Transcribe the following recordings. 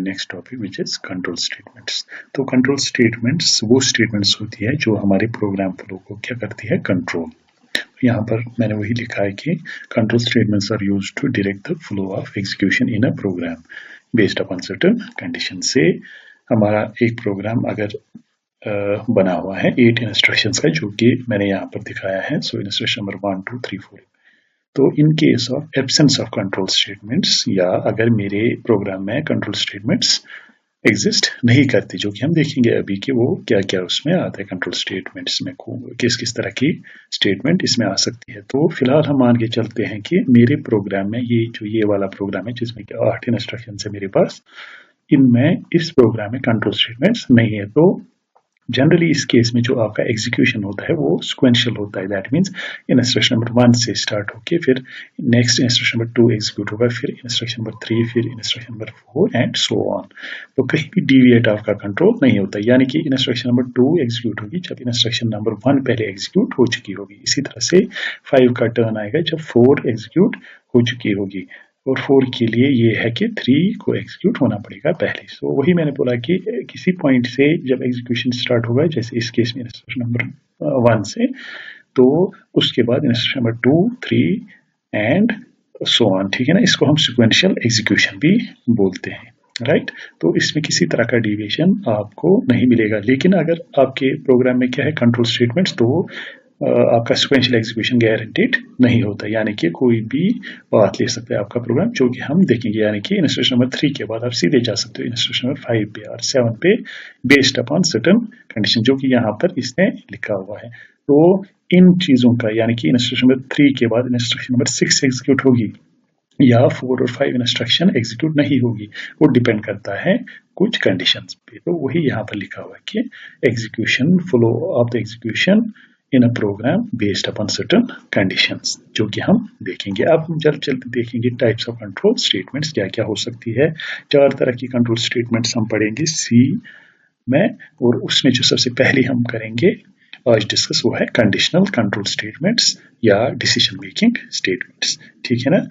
Next topic which is control statements. तो control statements वो statements होती है जो हमारे प्रोग्राम फ्लो को क्या करती है, कंट्रोल। यहाँ पर मैंने वही लिखा है कि control statements are used to direct the flow of execution in a program based upon certain condition. से हमारा एक प्रोग्राम अगर बना हुआ है 8 इंस्ट्रक्शंस का, जो कि मैंने यहाँ पर दिखाया है। So instruction number 1 2 3 4। तो इन case of absence of control statements, या अगर मेरे प्रोग्राम में कंट्रोल स्टेटमेंट्स एग्जिस्ट नहीं करती, जो कि हम देखेंगे अभी कि वो क्या क्या उसमें आता है कंट्रोल स्टेटमेंट्स में, किस किस तरह की स्टेटमेंट इसमें आ सकती है। तो फिलहाल हम मान के चलते हैं कि मेरे प्रोग्राम में ये वाला प्रोग्राम है जिसमें कि 8 इंस्ट्रक्शन है मेरे पास, इनमें इस प्रोग्राम में कंट्रोल स्टेटमेंट्स नहीं है। तो जनरली इस केस में जो आपका एग्जीक्यूशन होता है वो सिक्वेंशियल होता है। दैट मीन्स इंस्ट्रक्शन नंबर 1 से स्टार्ट होके फिर नेक्स्ट इंस्ट्रक्शन नंबर 2 एग्जीक्यूट होगा, फिर इंस्ट्रक्शन नंबर 3, फिर instruction number 4 and so on. तो कहीं भी डिविएट आपका कंट्रोल नहीं होता, यानी कि इंस्ट्रक्शन नंबर 2 एग्जीक्यूट होगी जब इंस्ट्रक्शन नंबर 1 पहले एग्जीक्यूट हो चुकी होगी। इसी तरह से 5 का टर्न आएगा जब 4 एग्जीक्यूट हो चुकी होगी, और 4 के लिए ये है कि 3 को एग्जीक्यूट होना पड़ेगा पहले। सो वही मैंने बोला कि किसी पॉइंट से जब एग्जीक्यूशन स्टार्ट होगा, जैसे इस केस में इंस्ट्रक्शन नंबर 1 से, तो उसके बाद instruction number 2 3 and so on. ठीक है ना, इसको हम सिक्वेंशियल एग्जीक्यूशन भी बोलते हैं, राइट। तो इसमें किसी तरह का डिविएशन आपको नहीं मिलेगा। लेकिन अगर आपके प्रोग्राम में क्या है, कंट्रोल स्टेटमेंट्स, तो आपका सिक्वेंशियल एग्जीक्यूशन गारंटीड नहीं होता, यानी कि कोई भी बात ले सकता है आपका प्रोग्राम, जो कि हम देखेंगे। यानी कि इंस्ट्रक्शन नंबर 3 के बाद आप सीधे जा सकते हो इंस्ट्रक्शन नंबर 5 पे और 7 पे बेस्ड अपॉन सर्टेन कंडीशन, जो कि यहाँ पर इसने लिखा हुआ है। तो इन चीजों का, यानी कि इंस्ट्रक्शन नंबर 3 के बाद इंस्ट्रक्शन नंबर 6 एग्जीक्यूट होगी या 4 और 5 इंस्ट्रक्शन एग्जीक्यूट नहीं होगी, वो डिपेंड करता है कुछ कंडीशंस पे। तो वही यहाँ पर लिखा हुआ है कि execution flow of the execution in a program based upon certain conditions, जो कि हम देखेंगे। अब हम जल्दी देखेंगे टाइप्स ऑफ कंट्रोल स्टेटमेंट्स क्या क्या हो सकती है। 4 तरह की कंट्रोल स्टेटमेंट्स हम पढ़ेंगे सी में, और उसमें जो सबसे पहले हम करेंगे आज डिस्कस वो है कंडीशनल कंट्रोल स्टेटमेंट्स या डिसीजन मेकिंग स्टेटमेंट्स। ठीक है ना।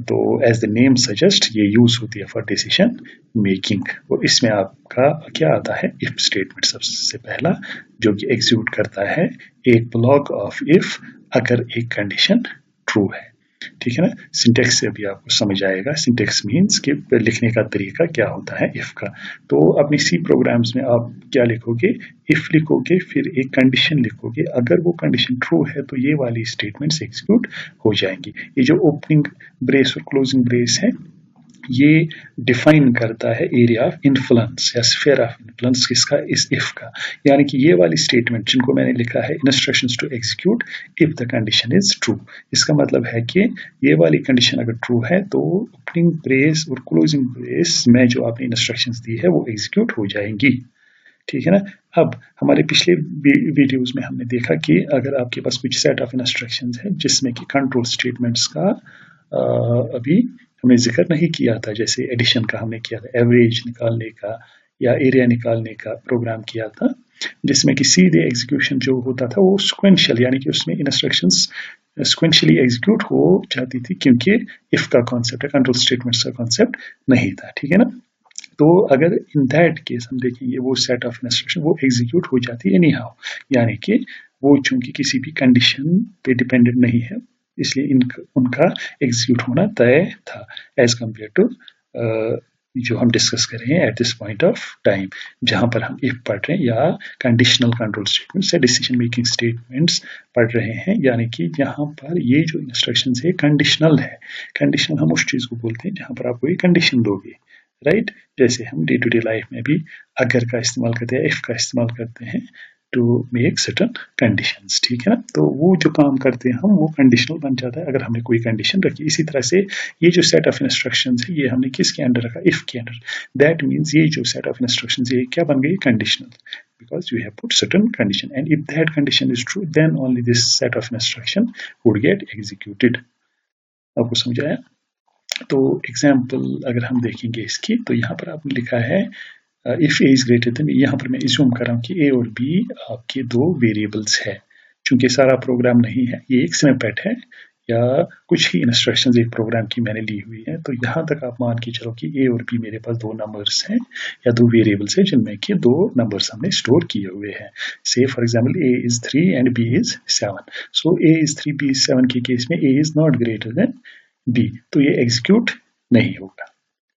तो एज द नेम सजेस्ट ये यूज होती है फॉर डिसीजन मेकिंग, और इसमें आपका क्या आता है, इफ स्टेटमेंट सबसे पहला, जो कि एग्जीक्यूट करता है एक ब्लॉक ऑफ इफ अगर एक कंडीशन ट्रू है। ठीक है ना। सिंटेक्स से अभी आपको समझ आएगा। सिंटेक्स मीन्स कि लिखने का तरीका क्या होता है इफ का। तो अपनी सी प्रोग्राम्स में आप क्या लिखोगे, इफ लिखोगे, फिर एक कंडीशन लिखोगे, अगर वो कंडीशन ट्रू है तो ये वाली स्टेटमेंट्स एग्जीक्यूट हो जाएंगी। ये जो ओपनिंग ब्रेस और क्लोजिंग ब्रेस है, ये डिफाइन करता है एरिया ऑफ इन्फ्लुएंस या स्फीयर ऑफ इन्फ्लुएंस किसका, इस इफ का। यानी कि ये वाली स्टेटमेंट जिनको मैंने लिखा है instructions to execute if the condition is true, इसका मतलब है कि ये वाली कंडीशन अगर ट्रू है तो ओपनिंग ब्रेस और क्लोजिंग ब्रेस में जो आपने इंस्ट्रक्शंस दी है वो एग्जीक्यूट हो जाएंगी। ठीक है ना। अब हमारे पिछले वीडियोस में हमने देखा कि अगर आपके पास कुछ सेट ऑफ इंस्ट्रक्शंस है जिसमें कि कंट्रोल स्टेटमेंट्स का अभी हमने जिक्र नहीं किया था, जैसे एडिशन का हमने किया था, एवरेज निकालने का या एरिया निकालने का प्रोग्राम किया था, जिसमें कि सीधे एग्जीक्यूशन जो होता था वो सिक्वेंशियल, यानी कि उसमें इंस्ट्रक्शंस सिक्वेंशियली एग्जीक्यूट हो जाती थी, क्योंकि इफ का कॉन्सेप्ट है, कंट्रोल स्टेटमेंट्स का कॉन्सेप्ट नहीं था। ठीक है ना। तो अगर इन दैट केस हम देखेंगे वो सेट ऑफ इंस्ट्रक्शन वो एग्जीक्यूट हो जाती है एनी हाउ, यानी कि वो चूंकि किसी भी कंडीशन पे डिपेंडेंट नहीं है, इसलिए उनका एग्जीक्यूट होना तय था, एज कम्पेयर टू जो हम डिस्कस कर रहे हैं at this point of time, जहां पर हम इफ पढ़ रहे हैं या कंडीशनल कंट्रोल स्टेटमेंट्स या डिसीजन मेकिंग स्टेटमेंट्स पढ़ रहे हैं, यानी कि यहाँ पर ये जो इंस्ट्रक्शंस है कंडीशनल है। कंडीशनल हम उस चीज को बोलते हैं जहां पर आप कोई कंडीशन दोगे, राइट। जैसे हम डे टू डे लाइफ में भी अगर का इस्तेमाल करते हैं, इफ का इस्तेमाल करते हैं टू मेक सर्टेन कंडीशंस। ठीक है ना। तो वो जो काम करते हैं हम वो कंडीशनल बन जाता है अगर हमने कोई कंडीशन रखी। इसी तरह से ये जो सेट ऑफ इंस्ट्रक्शंस है ये हमने किसके अंडर रखा, इफ के अंडर। दैट मीन्स ये जो सेट ऑफ इंस्ट्रक्शंस ये क्या बन गई, conditional, because you have put certain condition, and if that condition is true then only this set of instruction would get executed। आपको समझ आया। तो एग्जाम्पल अगर हम देखेंगे इसकी, तो यहाँ पर आपने लिखा है if A is greater then, यहाँ पर मैं इज्यूम कर रहा हूँ कि ए और बी आपके दो वेरिएबल्स है। चूंकि सारा प्रोग्राम नहीं है, ये एक स्निपेट है, या कुछ ही इंस्ट्रक्शंस एक प्रोग्राम की मैंने ली हुई है, तो यहाँ तक आप मान के चलो कि ए और बी मेरे पास दो नंबर्स हैं या दो वेरिएबल्स हैं जिनमें कि दो नंबर्स हमने स्टोर किए हुए हैं। से for example A is 3 and B is 7। So A is 3 B is 7 के केस में A is not greater than B, तो ये एग्जीक्यूट नहीं होगा।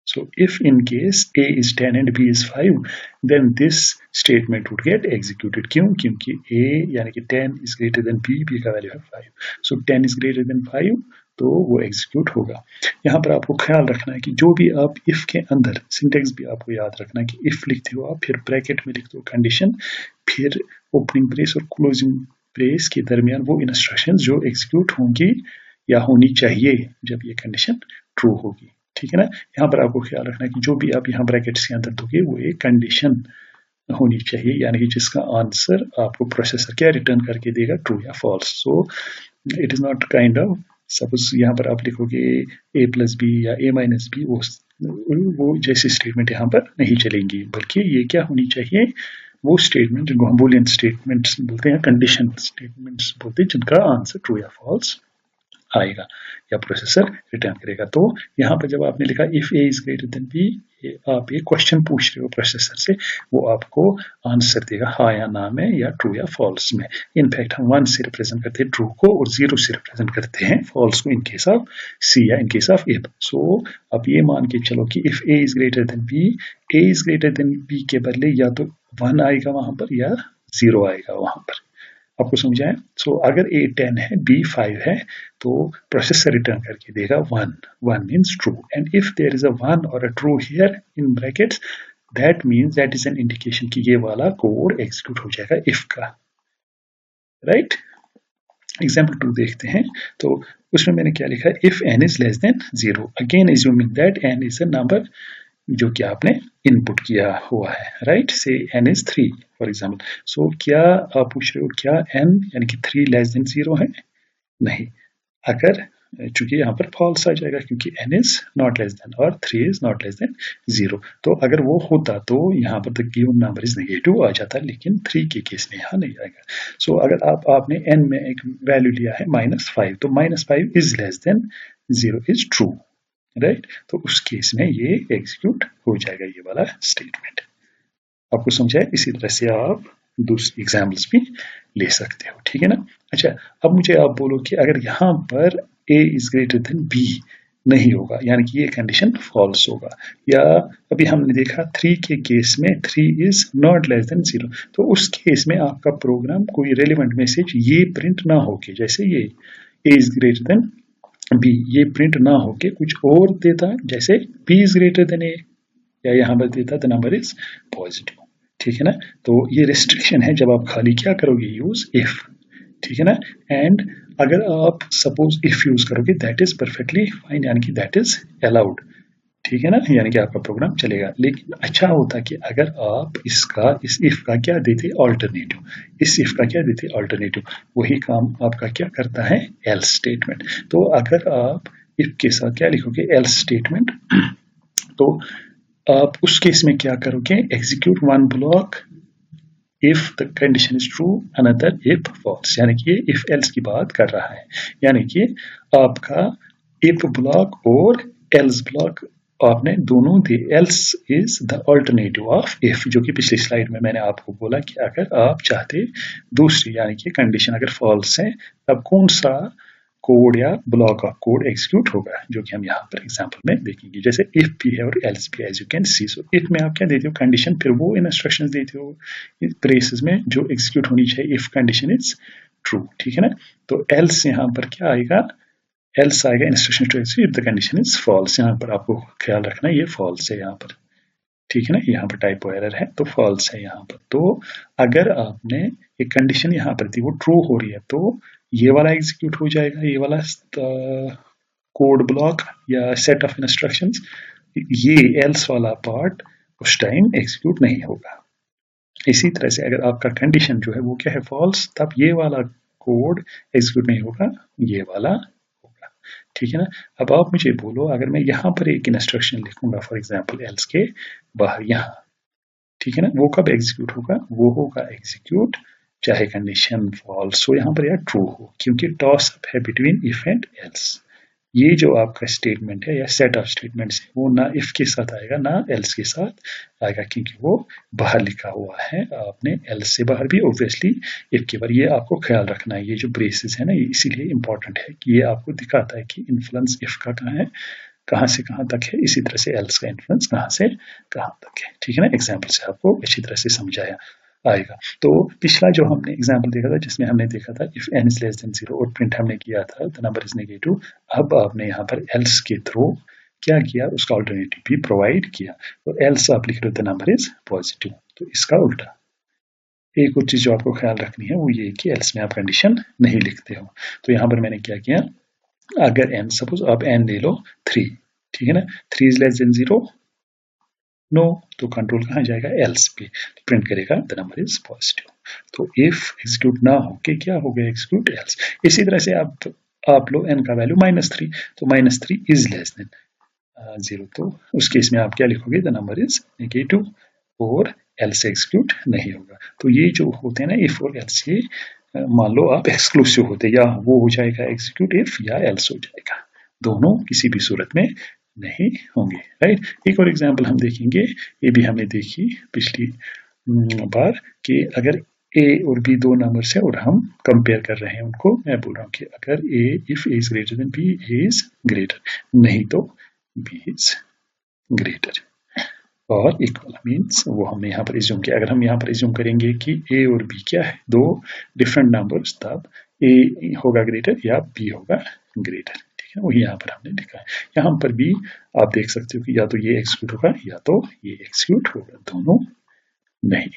So if in case A is 10 and B is 5, then this statement would get executed. क्यों? क्योंकि A यानी कि 10 is greater than B, B का वैल्यू है 5. So 10 is greater than 5, तो वो एग्जीक्यूट होगा। यहाँ पर आपको ख्याल रखना है कि जो भी आप इफ के अंदर सिंटेक्स भी आपको याद रखना है कि इफ लिखते हो आप, फिर ब्रैकेट में लिखते हो कंडीशन, फिर ओपनिंग ब्रेस और क्लोजिंग ब्रेस के दरमियान वो इंस्ट्रक्शंस जो एग्जीक्यूट होंगी या होनी चाहिए जब ये कंडीशन ट्रू होगी। ठीक है ना। यहाँ पर आपको ख्याल रखना है कि जो भी आप यहाँ ब्रैकेट्स के अंदर दोगे वो एक कंडीशन होनी चाहिए, यानी कि जिसका आंसर आपको प्रोसेसर क्या रिटर्न करके देगा, ट्रू या false. So it is not kind of, suppose यहाँ पर आप लिखोगे a प्लस बी या a माइनस बी, वो जैसी स्टेटमेंट यहाँ पर नहीं चलेंगी, बल्कि ये क्या होनी चाहिए, वो स्टेटमेंट जिनको हम बूलियन स्टेटमेंट्स बोलते हैं, कंडीशन स्टेटमेंट्स बोलते हैं, जिनका आंसर ट्रू या फॉल्स आएगा या प्रोसेसर रिटर्न करेगा। तो यहाँ पर जब आपने लिखा if A is greater than B, आप ये क्वेश्चन पूछ रहे हो प्रोसेसर से, वो आपको आंसर देगा हाँ या ना में या ट्रू या फॉल्स में। इनफैक्ट हम 1 से रिप्रेजेंट करते हैं ट्रू को और 0 से रिप्रेजेंट करते हैं फॉल्स को इन केस ऑफ सी या in case of if. So आप ये मान के चलो कि if A is greater than B, A is greater than B के बदले या तो 1 आएगा वहां पर या 0 आएगा वहां पर। आपको समझ आए? सो अगर A 10 है, B 5 है, तो प्रोसेसर रिटर्न करके देगा 1. 1 means true, and if there is a 1 और a true here in brackets, that means that is an indication कि ये वाला कोड एग्जीक्यूट हो जाएगा इफ का, राइट। एग्जाम्पल 2 देखते हैं, तो उसमें मैंने क्या लिखा, if n is less than 0, again assuming that n is a number जो कि आपने इनपुट किया हुआ है, राइट। से n इज 3 फॉर एग्जाम्पल। सो क्या आप पूछ रहे हो क्या n यानी कि 3 लेस देन 0 है? नहीं, अगर चूंकि यहाँ पर फॉल्स आ जाएगा क्योंकि n is not less than और 3 इज नॉट लेस देन 0। तो अगर वो होता तो यहाँ पर the given number is negative आ जाता, लेकिन 3 के केस में यहाँ नहीं आएगा। सो अगर आपने n में एक वैल्यू लिया है -5, तो -5 is less than 0 is true, right. तो उस केस में ये एग्जीक्यूट हो जाएगा ये वाला स्टेटमेंट। आपको समझा है? इसी तरह से आप दूसरे एग्जाम्पल्स भी ले सकते हो, ठीक है ना। अच्छा, अब मुझे आप बोलो कि अगर यहाँ पर a is greater then b नहीं होगा, यानी कि ये कंडीशन फॉल्स होगा, या अभी हमने देखा 3 के केस में 3 इज नॉट लेस देन 0, तो उस केस में आपका प्रोग्राम कोई रेलेवेंट मैसेज ये प्रिंट ना होके, जैसे ये a is greater than B, ये प्रिंट ना होके कुछ और देता, जैसे b is greater than a, या यहाँ पर देता द नंबर इज पॉजिटिव, ठीक है ना। तो ये रिस्ट्रिक्शन है जब आप खाली क्या करोगे, यूज इफ, ठीक है ना। एंड अगर आप सपोज इफ यूज करोगे दैट इज परफेक्टली फाइन, यानी कि दैट इज अलाउड, ठीक है ना, यानी कि आपका प्रोग्राम चलेगा। लेकिन अच्छा होता कि अगर आप इस इफ का क्या देते अल्टरनेटिव, इस इफ का क्या देते अल्टरनेटिव, वही काम आपका क्या करता है, एल्स स्टेटमेंट। तो अगर आप इफ के साथ क्या लिखोगे, एल्स स्टेटमेंट, तो आप उस केस में क्या करोगे, execute one block if the condition is true, another if false, यानी कि ये इफ एल्स की बात कर रहा है, यानी कि आपका इफ ब्लॉक और एल्स ब्लॉक आपने दोनों दिए। Else is the alternative of if, जो कि पिछली स्लाइड में मैंने आपको बोला कि अगर आप चाहते दूसरी, यानी कि कंडीशन अगर फॉल्स है, तब कौन सा कोड या ब्लॉक ऑफ कोड एग्जीक्यूट होगा, जो कि हम यहाँ पर एग्जांपल में देखेंगे। जैसे इफ भी है और एल्स भी है, as you can see. So if में आप क्या देते हो, कंडीशन, फिर वो इंस्ट्रक्शंस देते हो ब्रेसेस में जो एग्जीक्यूट होनी चाहिए इफ कंडीशन इज ट्रू, ठीक है ना। तो एल्स यहाँ पर क्या आएगा, एल्स आएगा instruction to execute if the condition is false. यहाँ पर आपको ख्याल रखना ये फॉल्स है यहाँ पर, ठीक है ना, यहाँ पर टाइपो एरर है तो फॉल्स है यहाँ पर। तो अगर आपने एक कंडीशन यहाँ पर थी वो ट्रू हो रही है, तो ये वाला एग्जीक्यूट हो जाएगा, ये वाला कोड ब्लॉक या सेट ऑफ इंस्ट्रक्शंस, ये एल्स वाला पार्ट उस टाइम एग्जीक्यूट नहीं होगा। इसी तरह से अगर आपका कंडीशन जो है वो क्या है, फॉल्स, तब ये वाला कोड एग्जीक्यूट नहीं होगा, ये वाला होगा, ठीक है ना। अब आप मुझे बोलो, अगर मैं यहाँ पर एक इंस्ट्रक्शन लिखूंगा फॉर एग्जाम्पल एल्स के बाहर यहाँ, ठीक है ना, वो कब एग्जीक्यूट होगा, वो होगा एग्जीक्यूट चाहे कंडीशन फॉल्स हो यहाँ पर या ट्रू हो, क्योंकि टॉस अप है बिटवीन इफ एंड एल्स। ये जो आपका स्टेटमेंट है या सेट ऑफ स्टेटमेंट्स है वो ना इफ के साथ आएगा ना एल्स के साथ आएगा, क्योंकि वो बाहर लिखा हुआ है। आपने एल्स से बाहर भी ऑब्वियसली इफ के बाहर, ये आपको ख्याल रखना है। ये जो ब्रेसेस है ना ये इसीलिए इंपॉर्टेंट है कि ये आपको दिखाता है कि इन्फ्लुएंस इफ का कहाँ है, कहाँ से कहाँ तक है, इसी तरह से एल्स का इन्फ्लुएंस कहाँ से कहाँ तक है। ठीक है ना, एग्जाम्पल से आपको अच्छी तरह से समझाया आएगा। तो पिछला जो हमने एग्जाम्पल देखा था जिसमें हमने देखा था if N is less than 0 और प्रिंट हमने किया था द नंबर इज नेगेटिव। अब आपने यहाँ पर एल्स के थ्रू क्या किया, उसका अल्टरनेटिव भी प्रोवाइड किया। तो एल्स आप लिख रहे हो द नंबर इज पॉजिटिव, तो इसका उल्टा। एक और चीज जो आपको ख्याल रखनी है वो ये कि एल्स में आप कंडीशन नहीं लिखते हो। तो यहाँ पर मैंने क्या किया, अगर एन, सपोज आप एन ले लो 3, ठीक है ना, 3 इज लेस देन 0, नो, तो कंट्रोल कहाँ जाएगा, एल्स पे, तो प्रिंट करेगा द नंबर इज पॉजिटिव। तो इफ एग्जीक्यूट ना हो के क्या हो गया, एग्जीक्यूट एल्स। इसी तरह से आप लो एन का वैल्यू -3, तो -3 इज लेस देन 0, तो उस केस में आप क्या लिखोगे, द नंबर इज नेगेटिव और एल्स एग्जीक्यूट नहीं होगा। तो ये जो होते हैं ना इफ और एल्स, ये मान लो आप एक्सक्लूसिव होते, या वो हो जाएगा एग्जीक्यूट इफ या एल्स हो जाएगा, दोनों किसी भी सूरत में नहीं होंगे। राइट, एक और एग्जांपल हम देखेंगे, ये भी हमने देखी पिछली बार, कि अगर ए और बी दो नंबर्स है और हम कंपेयर कर रहे हैं उनको, मैं बोल रहा हूँ कि अगर A, if A is greater than B, A is greater, नहीं तो बी इज ग्रेटर और इक्वल, मीन्स वो हमने यहाँ पर इज्यूम किया। अगर हम यहाँ पर इज्यूम करेंगे कि ए और बी क्या है, दो डिफरेंट नंबर्स, तब ए होगा ग्रेटर या बी होगा ग्रेटर। ठीक है, वही यहाँ पर हमने लिखा है। यहाँ पर भी आप देख सकते हो कि या तो ये एक्सिक्यूट होगा या तो ये एक्सिक्यूट होगा, दोनों नहीं।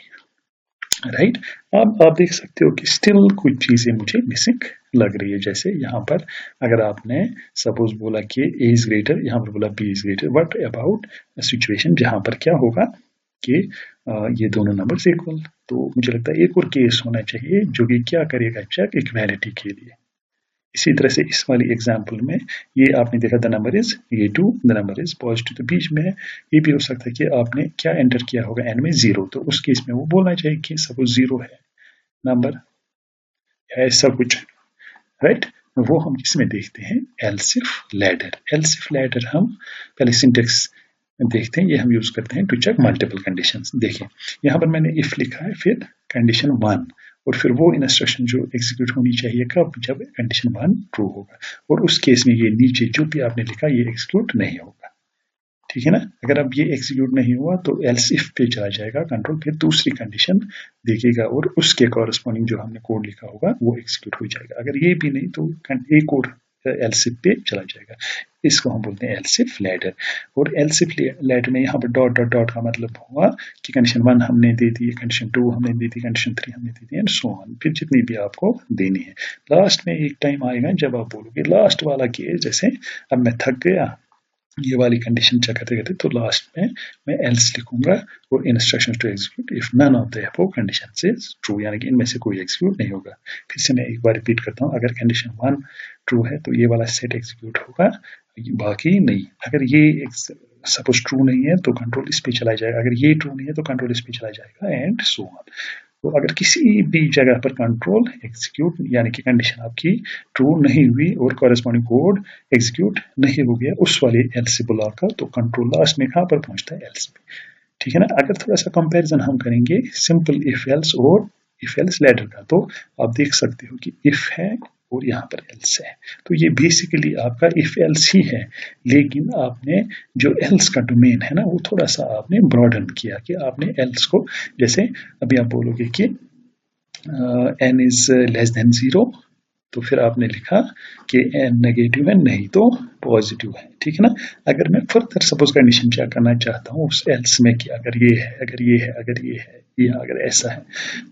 राइट, अब आप देख सकते हो कि स्टिल कुछ चीजें मुझे मिसिंग लग रही है। जैसे यहाँ पर अगर आपने सपोज बोला कि ए इज ग्रेटर, यहाँ पर बोला B is greater, but about situation जहाँ पर क्या होगा कि ये दोनों नंबर्स इक्वल, तो मुझे लगता है एक और केस होना चाहिए जो कि क्या करेगा, चेक इक्वालिटी के लिए। इसी तरह से इस वाली एग्जांपल में ये आपने देखा the number is negative, the number is positive, तो बीच में ये भी हो सकता है कि आपने क्या एंटर किया होगा एन में 0, तो उस केस में वो बोलना चाहिए कि सपोज 0 है नंबर या ऐसा कुछ। राइट, वो हम किसमें देखते हैं, एल्सिफ लैडर। एल्सिफ लैडर हम पहले सिंटेक्स देखते हैं, ये हम यूज करते हैं टू चेक मल्टीपल कंडीशंस। देखिए यहाँ पर मैंने इफ लिखा है, फिर कंडीशन 1, और फिर वो इंस्ट्रक्शन जो एग्जीक्यूट होनी चाहिए कब, जब कंडीशन 1 ट्रू होगा, और उस केस में ये नीचे जो भी आपने लिखा ये एग्जीक्यूट नहीं होगा। ठीक है ना, अगर अब ये एग्जीक्यूट नहीं हुआ तो एल्स इफ पे चला जाएगा कंट्रोल, फिर दूसरी कंडीशन देखेगा और उसके कॉरेस्पॉन्डिंग जो हमने कोड लिखा होगा वो एग्जीक्यूट हो जाएगा। अगर ये भी नहीं तो एक और एल्सिफ पे चला जाएगा, इसको हम बोलते हैं एल्सिफ लैडर। और एल्सिफ लैडर में यहाँ पर डॉट डॉट डॉट का मतलब हुआ कि कंडीशन 1 हमने दे दी, कंडीशन 2 हमने दे दी, कंडीशन 3 हमने दे दी, एंड सो ऑन, फिर जितनी भी आपको देनी है। लास्ट में एक टाइम आएगा जब आप बोलोगे लास्ट वाला केस, जैसे अब मैं थक गया ये वाली कंडीशन चेक करते करते, तो लास्ट में मैं एल्स लिखूंगा और instruction to execute if none of the above conditions is true, यानी कि इनमें से कोई एग्जीक्यूट नहीं होगा। फिर से मैं एक बार रिपीट करता हूँ, अगर कंडीशन 1 ट्रू है तो ये वाला सेट एग्जीक्यूट होगा, बाकी नहीं। अगर ये सपोज ट्रू नहीं है तो कंट्रोल इस पे चला जाएगा, अगर ये ट्रू नहीं है तो कंट्रोल इस पे चला जाएगा, एंड सो ऑन। तो अगर किसी भी जगह पर कंट्रोल एग्जीक्यूट यानी कि कंडीशन आपकी ट्रू नहीं हुई और कॉरेस्पॉन्डिंग कोड एग्जीक्यूट नहीं हो गया उस वाले एल्स से बुला कर, तो कंट्रोल लास्ट में कहां पर पहुंचता है, एल्स पे। ठीक है ना, अगर थोड़ा सा कंपैरिजन हम करेंगे सिंपल इफ एल्स और इफ एल्स लैडर का, तो आप देख सकते हो कि इफ है और यहाँ पर एल्स है, तो ये बेसिकली आपका इफ एल्स ही है, लेकिन आपने जो एल्स का डोमेन है ना वो थोड़ा सा आपने ब्रॉडन किया, कि आपने एल्स को, जैसे अभी आप बोलोगे कि एन इज लेस देन 0, तो फिर आपने लिखा कि एन नेगेटिव है नहीं तो पॉजिटिव है। ठीक है ना, अगर मैं फर्दर सपोज कंडीशन चेक करना चाहता हूँ उस एल्स में कि अगर ये है, अगर ये है, अगर ये है, या अगर ऐसा है,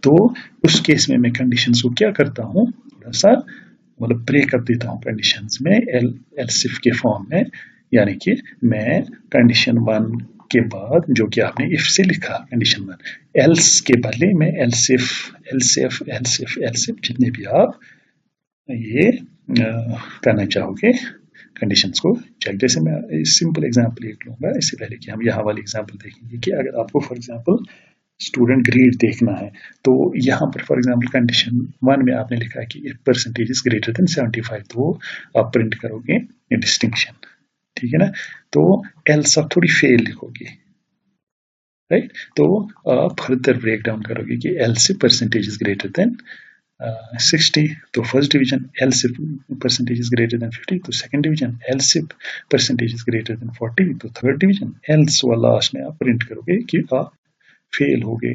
तो उस केस में मैं कंडीशंस को क्या करता हूँ, थोड़ा सा मतलब ब्रेक कर देता हूँ कंडीशंस में एल्सिफ के फॉर्म में, यानी कि मैं कंडीशन 1 के बाद जो कि आपने इफ से लिखा कंडीशन 1, एल्स के बदले में एल्सिफ एल्सिफ एल्सिफ एल्सिफ जितने भी आप ये करना चाहोगे कंडीशंस को चेक। जैसे मैं सिंपल एग्जांपल एक लूंगा, इससे पहले कि हम यहाँ वाली एग्जांपल देखेंगे, कि अगर आपको फॉर एग्जांपल स्टूडेंट ग्रेड देखना है, तो यहाँ पर फॉर एग्जांपल कंडीशन 1 में आपने लिखा है कि if percentage is greater then 75, तो आप प्रिंट करोगे डिस्टिंक्शन, ठीक है ना। तो एल्स आप थोड़ी फेल लिखोगे, राइट। तो आप फर्दर ब्रेक डाउन करोगे कि else if percentage is greater then 60, तो first division. Else if percentage is greater then 50, तो second division. Else if percentage is greater then 40, तो थर्ड डिवीजन। एल्स व लास्ट में आप प्रिंट करोगे कि आप फेल हो गए,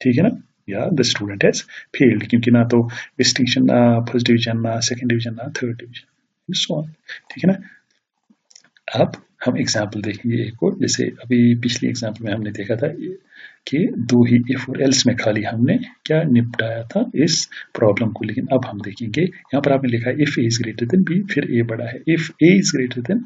ठीक है ना, या द स्टूडेंट हैज फेल्ड, क्योंकि ना तो डिस्टिंक्शन, ना फर्स्ट डिवीजन, ना सेकंड डिवीजन, ना थर्ड डिवीजन, सो ऑन, ठीक है ना। अब हम एग्जाम्पल देखेंगे एक और, जैसे अभी पिछली एग्जाम्पल में हमने देखा था कि दो ही इफ और एल्स में खाली हमने क्या निपटाया था इस प्रॉब्लम को, लेकिन अब हम देखेंगे यहाँ पर आपने लिखा है if A is greater than B, फिर ए बड़ा है, if A is greater than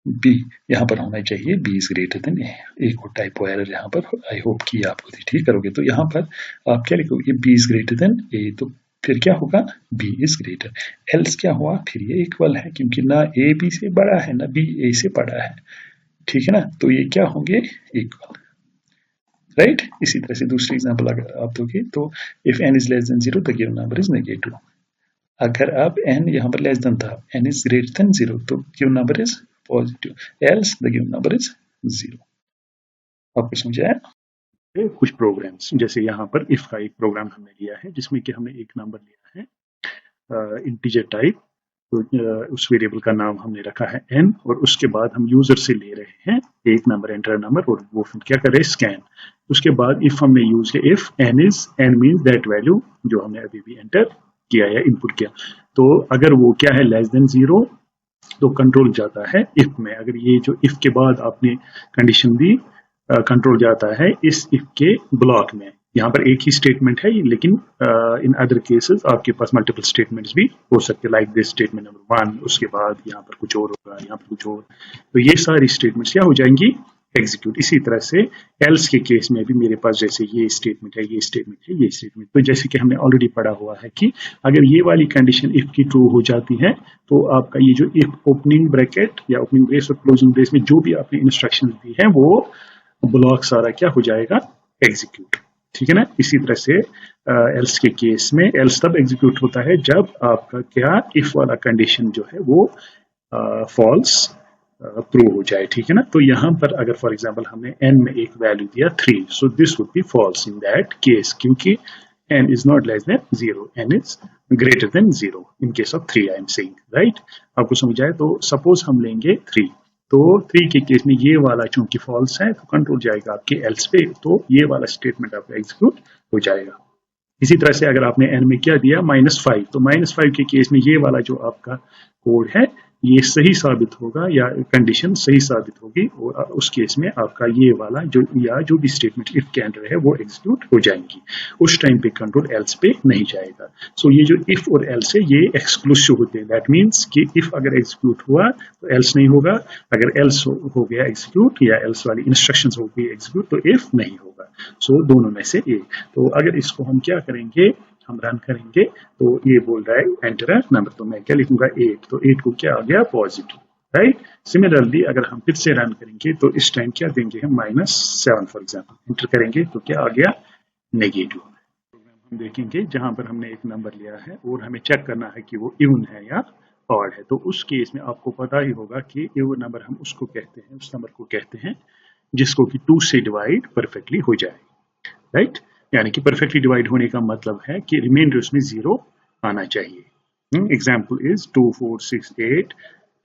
B, यहाँ पर होना चाहिए B is greater than A. एक और टाइपो एरर यहाँ पर, आई होप कि आप खुद ही ठीक करोगे। तो यहाँ पर आप क्या लिखोगे, बी इज ग्रेटर देन ए, तो फिर क्या होगा, बी इज ग्रेटर। एल्स क्या हुआ, फिर ये इक्वल है, क्योंकि ना ए बी से बड़ा है ना बी ए से बड़ा है, ठीक है ना, तो ये क्या होंगे, इक्वल, राइट। इसी तरह से दूसरी एग्जांपल अगर आप दोगे तो if n is less than 0 the given number is negative. अगर अब n यहाँ पर लेस देन था, n इज ग्रेटर देन 0, तो given number is positive, else the given number is 0। आपको समझ आया। कुछ प्रोग्राम्स, जैसे यहाँ पर इफ का एक प्रोग्राम हमने लिया है जिसमें कि हमने एक नंबर लिया है इंटीजर टाइप, तो उस वेरिएबल का नाम हमने रखा है n, और उसके बाद हम यूजर से ले रहे हैं एक नंबर, एंटर नंबर, और वो फिर क्या कर रहे हैं, स्कैन। उसके बाद इफ हमने यूज किया if n means that value जो हमने अभी भी एंटर किया या इनपुट किया, तो अगर वो क्या है लेस देन 0, तो कंट्रोल जाता है इफ में। अगर ये जो इफ के बाद आपने कंडीशन दी, कंट्रोल जाता है इस इफ के ब्लॉक में। यहाँ पर एक ही स्टेटमेंट है, लेकिन इन अदर केसेस आपके पास मल्टीपल स्टेटमेंट्स भी हो सकते हैं, लाइक दिस स्टेटमेंट नंबर 1, उसके बाद यहाँ पर कुछ और होगा, यहाँ पर कुछ और, तो ये सारी स्टेटमेंट्स क्या हो जाएंगी, एग्जीक्यूट। इसी तरह से एल्स के केस में भी मेरे पास जैसे ये स्टेटमेंट है, ये स्टेटमेंट है, ये स्टेटमेंट, तो जैसे कि हमने ऑलरेडी पढ़ा हुआ है कि अगर ये वाली कंडीशन इफ की ट्रू हो जाती है, तो आपका ये जो इफ ओपनिंग ब्रैकेट या ओपनिंग ब्रेस और क्लोजिंग ब्रेस में जो भी आपने इंस्ट्रक्शन दी है, वो ब्लॉक सारा क्या हो जाएगा, एग्जीक्यूट, ठीक है ना। इसी तरह से एल्स के केस में एल्स तब एग्जीक्यूट होता है जब आपका क्या इफ वाला कंडीशन जो है वो फॉल्स प्रूव हो जाए, ठीक है ना। तो यहाँ पर अगर फॉर एग्जांपल हमने n में एक वैल्यू दिया 3, so this would be falls in that case, क्योंकि n is not less than 0, n is greater than 0 in case of 3 I am saying, right। आपको समझ आए। तो सपोज हम लेंगे 3, तो 3 के केस में ये वाला चूंकि फॉल्स है तो कंट्रोल जाएगा आपके एल्स पे, तो ये वाला स्टेटमेंट आपका एग्जीक्यूट हो जाएगा। इसी तरह से अगर आपने n में क्या दिया -5, तो -5 के केस में ये वाला जो आपका कोड है ये सही साबित होगा या कंडीशन सही साबित होगी, और उस केस में आपका ये वाला जो भी स्टेटमेंट इफ के अंडर है वो एग्जीक्यूट हो जाएंगी। उस टाइम पे कंट्रोल एल्स पे नहीं जाएगा। सो ये जो इफ और एल्स है ये एक्सक्लूसिव होते हैं, दैट मीन्स कि इफ अगर एग्जीक्यूट हुआ तो एल्स नहीं होगा, अगर एल्स हो गया एग्जीक्यूट या एल्स वाली इंस्ट्रक्शंस हो गई एग्जीक्यूट तो इफ नहीं होगा। सो दोनों में से एक। तो अगर इसको हम क्या करेंगे, हम रन करेंगे, तो ये बोल रहा है एंटर नंबर, तो मैं क्या लिखूंगा 8, तो 8 को क्या आ गया, पॉजिटिव, राइट। सिमिलरली अगर हम फिर से रन करेंगे तो इस टाइम क्या देंगे हम -7 फॉर एग्जांपल, एंटर करेंगे तो क्या आ गया, नेगेटिव। हम देखेंगे जहां पर हमने एक नंबर लिया है और हमें चेक करना है कि वो इवन है या ऑड है, तो उस केस में आपको पता ही होगा कि इवन नंबर हम उसको कहते हैं, उस नंबर को कहते हैं जिसको कि 2 से डिवाइड परफेक्टली हो जाए, राइट। यानी कि परफेक्टली डिवाइड होने का मतलब है कि रिमाइंडर उसमें 0 आना चाहिए। Example is 2, 4, 6, 8,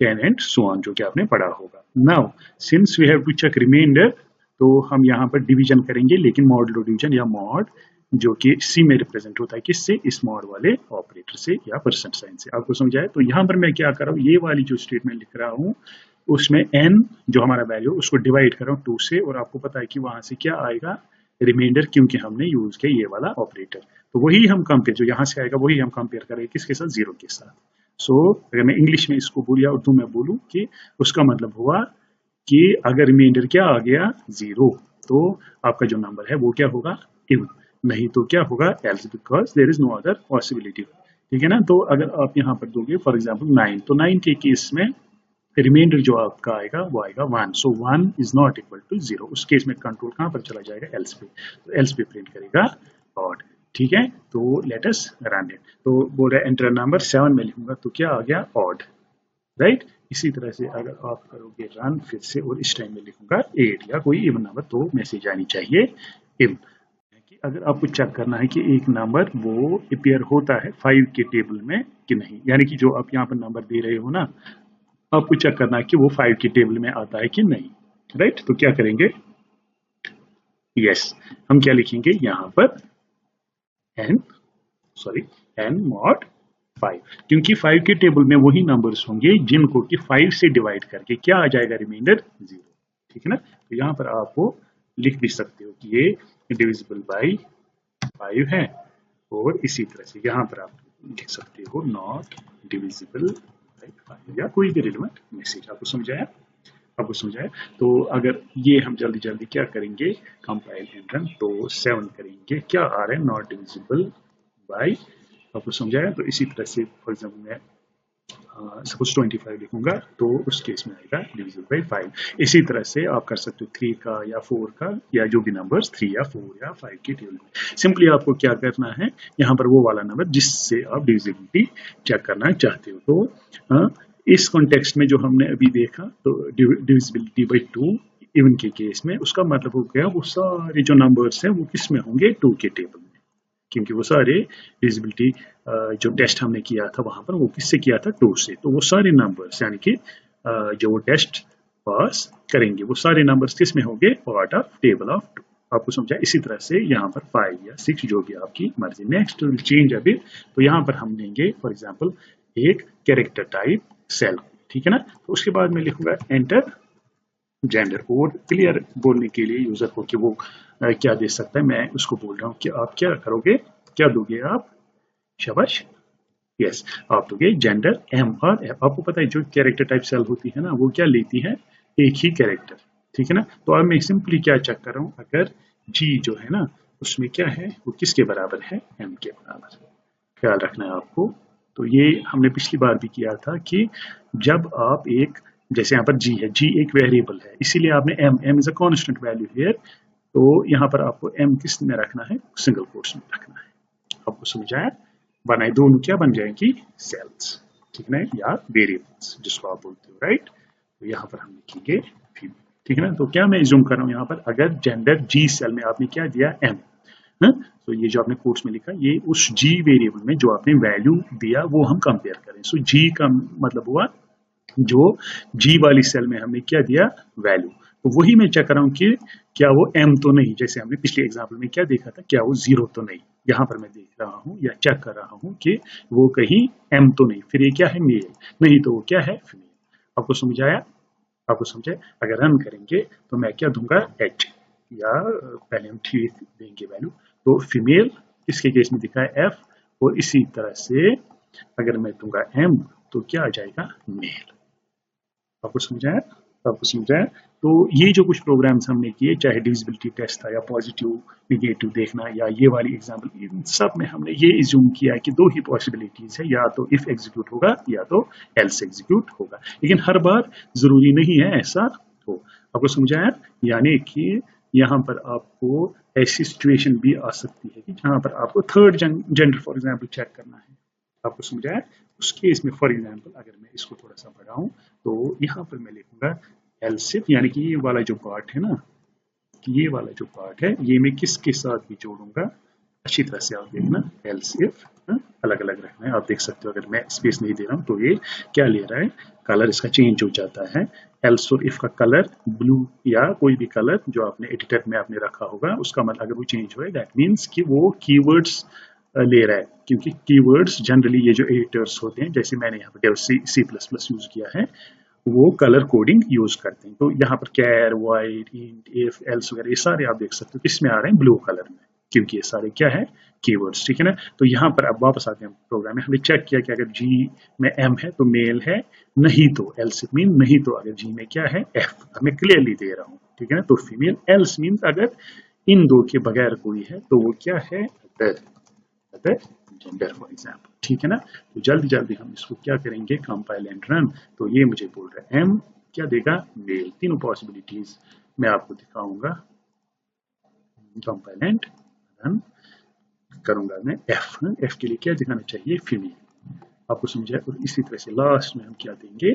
10 and so on, जो कि आपने पढ़ा होगा। Now since we have to check remainder, तो हम यहाँ पर डिवीजन करेंगे, लेकिन मॉडुलो डिवीजन या मॉड जो कि सी में रिप्रेजेंट होता है, किससे, इस मॉड वाले ऑपरेटर से या परसेंट साइन से। आपको समझाए। तो यहाँ पर मैं क्या कर रहा हूँ, ये वाली जो स्टेटमेंट लिख रहा हूँ उसमें n जो हमारा वैल्यू उसको डिवाइड कर रहा हूँ 2 से, और आपको पता है कि वहां से क्या आएगा, रिमाइंडर, क्योंकि हमने यूज किया ये वाला ऑपरेटर। तो वही हम कंपेयर, जो यहाँ से आएगा वही हम कंपेयर करेंगे किसके साथ, 0 के साथ। सो अगर मैं इंग्लिश में इसको बोलूँ या उर्दू में बोलूँ कि उसका मतलब हुआ कि अगर रिमाइंडर क्या आ गया 0, तो आपका जो नंबर है वो क्या होगा, इवन, नहीं तो क्या होगा, else, because there is no other possibility, ठीक है ना। तो अगर आप यहाँ पर दोगे फॉर एग्जाम्पल 9, तो 9 के केस में रिमाइंडर जो आपका आएगा वो आएगा 1, सो 1 इज नॉट इक्वल टू 0। उस केस में कंट्रोल कहाँ पर चला जाएगा, एल्स पे, तो एल्स पे प्रिंट करेगा ऑड। ठीक है, तो लेट अस रन इट। तो बोल रहा है एंटर नंबर 7 में लिखूंगा तो क्या आ गया, ऑड, राइट। इसी तरह से अगर आप करोगे रन फिर से और इस टाइम में लिखूंगा 8 या कोई इवन नंबर, तो मैसेज आनी चाहिए इवन। कि अगर आपको चेक करना है कि एक नंबर वो अपीयर होता है 5 के टेबल में कि नहीं, यानी कि जो आप यहाँ पर नंबर दे रहे हो ना, आपको चेक करना है कि वो 5 के टेबल में आता है कि नहीं, राइट। तो क्या करेंगे, यस, हम क्या लिखेंगे यहाँ पर n mod 5, क्योंकि 5 के टेबल में वही नंबर्स होंगे जिनको कि 5 से डिवाइड करके क्या आ जाएगा, रिमाइंडर 0। ठीक है ना, तो यहाँ पर आप वो लिख भी सकते हो कि ये डिविजिबल बाई 5 है, और इसी तरह से यहाँ पर आप लिख सकते हो नॉट डिविजिबल बाई 5 या कोई भी रिलेवेंट मैसेज। आपको समझाया, आपको समझाया। तो अगर ये हम जल्दी जल्दी क्या करेंगे, कंपाइल एंड रन, तो 7 करेंगे, क्या आ रहा है, नॉट डिविजिबल बाई, आपको समझाया। तो इसी तरह से फॉर एग्जाम्पल मैं सपोज 25 लिखूंगा तो उस केस में आएगा डिविजिबल बाई 5। इसी तरह से आप कर सकते हो 3 का या 4 का, या जो भी नंबर्स 3 या 4 या 5 के टेबल में। सिंपली आपको क्या करना है, यहाँ पर वो वाला नंबर जिससे आप डिविजिबिलिटी चेक करना चाहते हो। तो इस कॉन्टेक्स्ट में जो हमने अभी देखा, तो डिविजिबिलिटी बाई 2 इवन के केस में, उसका मतलब हो गया वो सारे जो नंबर्स हैं वो किस में होंगे, 2 के टेबल में, क्योंकि वो सारे डिविजिबिलिटी जो टेस्ट हमने किया था वहां पर वो किससे किया था, 2 से। तो वो सारे नंबर्स यानी कि जो वो टेस्ट पास करेंगे वो सारे नंबर्स किस में होंगे, पार्ट ऑफ टेबल ऑफ 2। आपको समझा। इसी तरह से यहाँ पर 5 या 6 जो भी आपकी मर्जी। Next will change a bit, तो यहाँ पर हम लेंगे फॉर एग्जांपल एक कैरेक्टर टाइप सेल, ठीक है ना। तो उसके बाद मैं लिखूंगा एंटर जेंडर, और क्लियर बोलने के लिए यूजर को कि वो क्या दे सकता है, मैं उसको बोल रहा हूँ कि आप क्या करोगे, क्या दोगे आप, शाबाश, यस, आप दोगे जेंडर एम और एफ। आपको पता है जो कैरेक्टर टाइप सेल होती है ना, वो क्या लेती है, एक ही कैरेक्टर, ठीक है ना। तो अब मैं सिंपली क्या चेक कर रहा हूँ, अगर जी जो है ना उसमें क्या है, वो किसके बराबर है, एम के बराबर, ख्याल रखना है आपको। तो ये हमने पिछली बार भी किया था कि जब आप एक, जैसे यहाँ पर जी है, जी एक वेरिएबल है, इसीलिए आपने M is a constant value here, तो यहाँ पर आपको एम किस में रखना है, सिंगल कोट्स में रखना है। आपको समझाया, बनाए दोनों क्या बन जाएंगी, सेल्स, ठीक है ना, या वेरिएबल्स जिसको आप बोलते हो, राइट। तो यहाँ पर हम लिखेंगे फीमेल, ठीक है ना। तो क्या मैं जूम कर रहा हूँ यहाँ पर, अगर जेंडर जी सेल में आपने क्या दिया, एम, तो ये जो आपने कोट्स में लिखा, ये उस जी वेरिएबल में जो आपने वैल्यू दिया वो हम कंपेयर करें। सो जी का मतलब हुआ जो जी वाली सेल में हमने क्या दिया, वैल्यू, तो वही मैं चेक कर रहा हूँ कि क्या वो एम तो नहीं, जैसे हमने पिछले एग्जाम्पल में क्या देखा था, क्या वो 0 तो नहीं। यहाँ पर मैं देख रहा हूँ या चेक कर रहा हूँ कि वो कहीं एम तो नहीं, फिर ये क्या है, मेल, नहीं तो वो क्या है, फीमेल। आपको समझाया, आपको समझे। अगर रन करेंगे तो मैं क्या दूंगा, एच, या पहले हम ठीक देंगे वैल्यू, तो फीमेल इसके केस में दिखा है एफ, और इसी तरह से अगर मैं दूंगा एम तो क्या आ जाएगा, मेल। आपको समझाया, आपको समझाया। तो ये जो कुछ प्रोग्राम्स हमने किए, चाहे डिविजिबिलिटी टेस्ट था या पॉजिटिव नेगेटिव देखना या ये वाली एग्जांपल, इन सब में हमने ये इज्यूम किया है कि दो ही पॉसिबिलिटीज है, या तो इफ एग्जीक्यूट होगा या तो एल्स एग्जीक्यूट होगा, लेकिन हर बार जरूरी नहीं है ऐसा हो। आपको समझाया, यानी कि यहाँ पर आपको ऐसी सिचुएशन भी आ सकती है कि जहाँ पर आपको third gender for example check करना है। आपको समझाया, उस केस में फॉर एग्जांपल अगर मैं इसको थोड़ा सा बढ़ाऊं तो यहाँ पर मैं लिखूंगा एल्सिफ, यानी कि ये वाला जो पार्ट है ना, ये वाला जो पार्ट है ये मैं किसके साथ भी जोड़ूंगा, अच्छी तरह से आप देखना, एल्सिफ अलग अलग रखना है। आप देख सकते हो अगर मैं स्पेस नहीं दे रहा हूँ तो ये क्या ले रहा है, कलर इसका चेंज हो जाता है। एल्स और इफ का कलर ब्लू या कोई भी कलर जो आपने एडिटर में आपने रखा होगा, उसका मतलब अगर वो चेंज हो, दैट मीन्स कि वो कीवर्ड्स ले रहा है, क्योंकि कीवर्ड्स जनरली ये जो एडिटर्स होते हैं, जैसे मैंने यहाँ पर C++ यूज किया है, वो कलर कोडिंग यूज करते हैं। तो यहाँ पर कैर, वाइट, इंट, इफ, एल्स वगैरह ये सारे आप देख सकते हो किस में आ रहे हैं, ब्लू कलर में, क्योंकि ये सारे क्या है, कीवर्ड्स, ठीक है ना। तो यहाँ पर अब वापस आते हैं प्रोग्राम में, हमने चेक किया कि अगर जी में एम है तो मेल है, नहीं तो एल्स मीन नहीं तो अगर जी में क्या है, एफ, मैं क्लियरली दे रहा हूँ, ठीक है ना। तो फीमेल, एल्स मीन अगर इन दो के बगैर कोई है तो वो क्या है, अदर जेंडर फॉर एग्जाम्पल। ठीक है ना। तो जल्दी जल्दी हम इसको क्या करेंगे, कंपाइल एंड रन। तो ये मुझे बोल रहा है एम क्या देगा, मेल। तीनों पॉसिबिलिटीज मैं आपको दिखाऊंगा। कंपाइल एंड रन करूंगा मैं एफ के लिए क्या दिखाना चाहिए, फीमेल, आपको समझा। और इसी तरह से लास्ट में हम क्या देंगे,